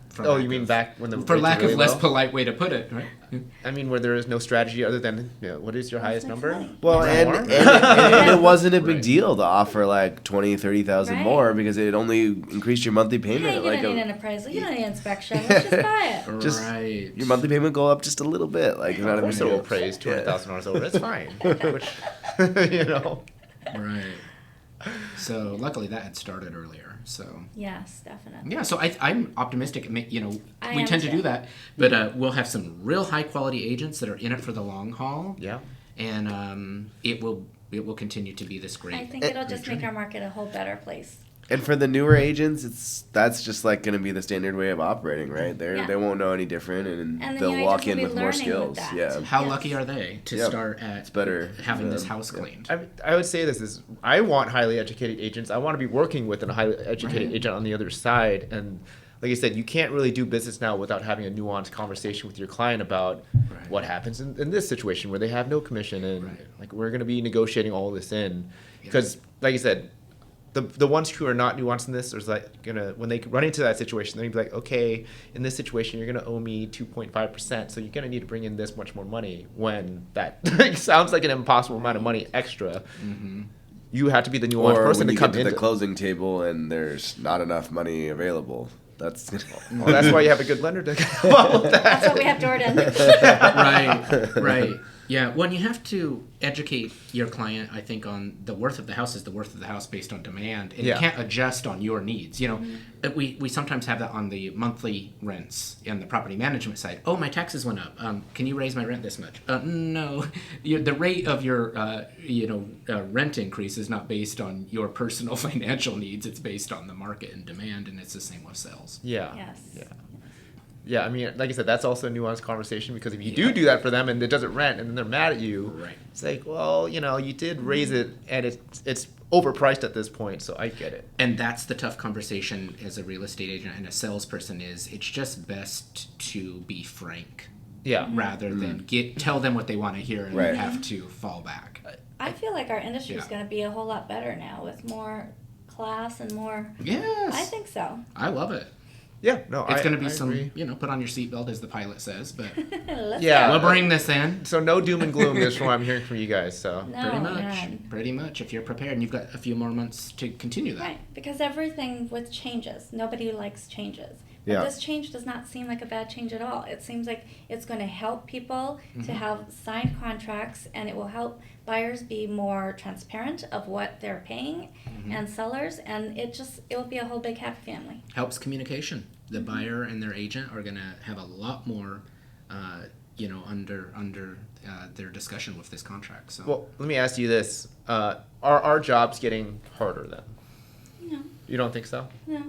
For You mean back when the for rates lack were of really less low? polite way to put it, right? Where there is no strategy other than what is your highest That's number? money. Well, More? and it wasn't a big Right. deal to offer like 20, 30,000 Right. more, because it only increased your monthly payment. Hey, at you like don't need an appraisal. You don't need inspection. Let's just buy it. Just right. your monthly payment go up just a little bit. Like, it's not Of a big course, it will deal. praise $200,000 over. It's fine. Which, Right. So luckily that had started earlier. So Yes, definitely. yeah, so I'm optimistic. You know, I we am tend to too. do that, but we'll have some real high quality agents that are in it for the long haul. Yeah. And it will continue to be this great. I think it'll just make our market a whole better place. And for the newer agents, that's just like going to be the standard way of operating, right? Yeah. They won't know any different, and And the they'll new walk agents in will with be more learning skills. with that. Yeah. How Yes. lucky are they to Yep. start at It's better having for this them. house Yep. cleaned? I would say this is, I want highly educated agents. I want to be working with a highly educated Right. agent on the other side. And like I said, you can't really do business now without having a nuanced conversation with your client about Right. what happens in this situation where they have no commission, and Right. like we're going to be negotiating all this in. Yeah. Because like I said, the ones who are not nuanced in this, there's like when they run into that situation, they're gonna be like, okay, in this situation, you're gonna owe me 2.5%, so you're gonna need to bring in this much more money. When that sounds like an impossible amount of money extra, you have to be the nuanced Or person when to you come get to in. the closing table and there's not enough money available. That's Well, that's why you have a good lender to follow that. That's what we have Jordan. Right. Yeah. Well, you have to educate your client, I think, on the worth of the house is the worth of the house based on demand, and Yeah. you can't adjust on your needs. You know, we sometimes have that on the monthly rents and the property management side. Oh, my taxes went up. Can you raise my rent this much? No. The rate of your rent increase is not based on your personal financial needs. It's based on the market and demand, and it's the same with sales. Yeah. Yes. Yeah. Yeah, I mean, like I said, that's also a nuanced conversation, because if you do that for them and it doesn't rent and then they're mad at you, Right. it's like, well, you did raise it and it's overpriced at this point, so I get it. And that's the tough conversation as a real estate agent and a salesperson is it's just best to be frank Yeah. rather than tell them what they want to hear and Right. then have to fall back. I feel like our industry is Yeah. going to be a whole lot better now with more class and more. Yes. I think so. I love it. Yeah, no, It's going to I be some, agree. put on your seatbelt as the pilot says, but Let's Yeah. go. we'll bring this in. So no doom and gloom is from what I'm hearing from you guys, so. No, Pretty much. none. Pretty much. If you're prepared and you've got a few more months to continue that. Right, because everything with changes, nobody likes changes. But Yeah. this change does not seem like a bad change at all. It seems like it's going to help people to have signed contracts, and it will help buyers be more transparent of what they're paying, and sellers, and it will be a whole big happy family. Helps communication. The buyer and their agent are going to have a lot more, under their discussion with this contract. So. Well, let me ask you this. Are our jobs getting harder then? No, You don't think so? no.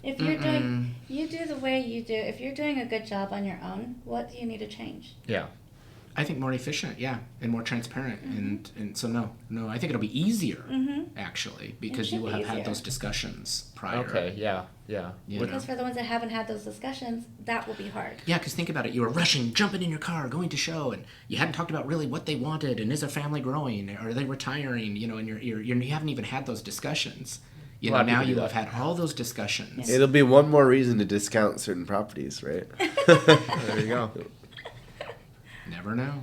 If you're doing, you do the way you do. If you're doing a good job on your own, what do you need to change? Yeah. I think more efficient, yeah, and more transparent, and so no, I think it'll be easier actually because you should will be have had easier. those discussions prior. Okay, yeah. You With- know. Because for the ones that haven't had those discussions, that will be hard. Yeah, because think about it. You were rushing, jumping in your car, going to show, and you hadn't talked about really what they wanted, and is their family growing, are they retiring, and you haven't even had those discussions. A lot of Now people you do have that. had all those discussions. It'll be one more reason to discount certain properties, right? There you go. Never know.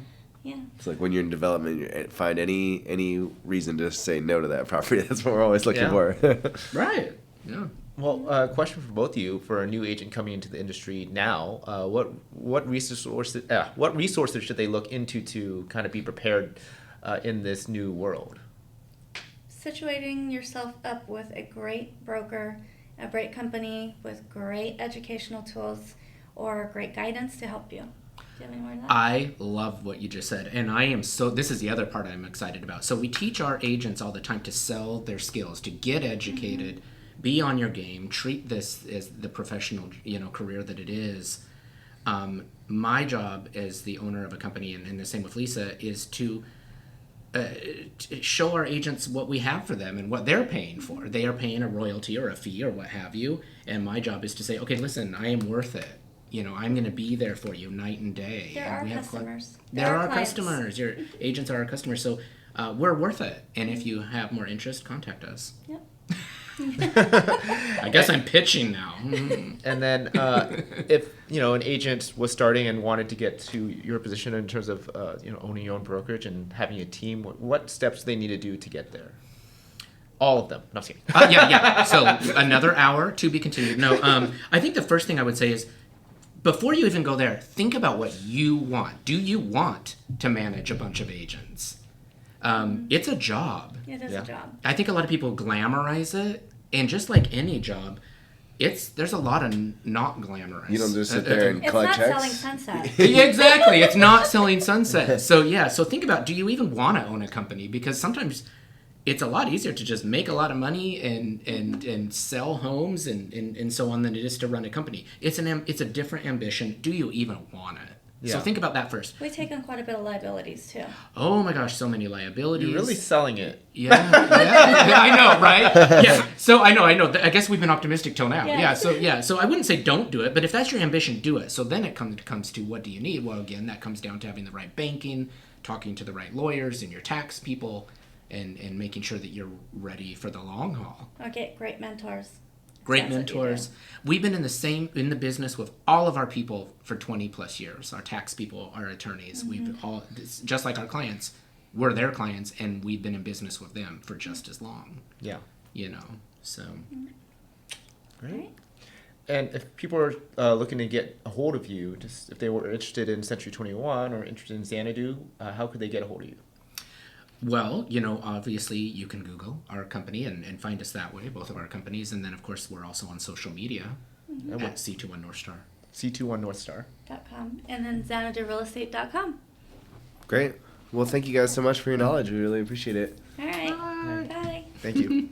Yeah. It's like when you're in development, you find any reason to say no to that property. That's what we're always looking Yeah. for. Right. Yeah. Well, question for both of you: for a new agent coming into the industry now, what resources should they look into to kind of be prepared in this new world? Situating yourself up with a great broker, a great company with great educational tools, or great guidance to help you. Do you have any more of that? I love what you just said, and this is the other part I'm excited about. So we teach our agents all the time to sell their skills, to get educated, be on your game, treat this as the professional, career that it is. My job as the owner of a company, and the same with Lisa, is to show our agents what we have for them and what they're paying for. They are paying a royalty or a fee or what have you, and my job is to say, okay, listen, I am worth it. I'm going to be there for you night and day. There And are we have customers. There are clients. customers. Your agents are our customers, so we're worth it. And if you have more interest, contact us. Yep. I guess I'm pitching now. And then if an agent was starting and wanted to get to your position in terms of owning your own brokerage and having a team, what steps do they need to do to get there? All of them. No, I'm just kidding. Yeah. So another hour to be continued. No, I think the first thing I would say is, before you even go there, think about what you want. Do you want to manage a bunch of agents? It's a job. It is Yeah. a job. I think a lot of people glamorize it, and just like any job, there's a lot of not glamorous. You don't just sit there and It's collect not checks. selling sunset. Yeah, exactly. It's not selling sunset. So yeah. So think about, do you even want to own a company? Because sometimes it's a lot easier to just make a lot of money and sell homes and so on than it is to run a company. It's a different ambition. Do you even want it? So Yeah. think about that first. We take on quite a bit of liabilities too. Oh my gosh, so many liabilities. You're really selling it. Yeah, I know, right? Yeah. So I know. I guess we've been optimistic till now. Yeah. So I wouldn't say don't do it, but if that's your ambition, do it. So then it comes to, what do you need? Well, again, that comes down to having the right banking, talking to the right lawyers and your tax people, and making sure that you're ready for the long haul. Or get great mentors. Great That's what you mentors. do. We've been in the business with all of our people for 20 plus years. Our tax people, our attorneys, we've all, just like our clients, we're their clients, and we've been in business with them for just as long. Yeah. So Great. And if people are looking to get a hold of you, just if they were interested in Century 21 or interested in Xanadu, how could they get a hold of you? well, obviously you can Google our company and find us that way, both of our companies, and then of course we're also on social media at C21 Northstar. C21 Northstar. .com, and then XanaduRealEstate.com. Great. Well, thank you guys so much for your knowledge. We really appreciate it. All right. Bye. Thank you.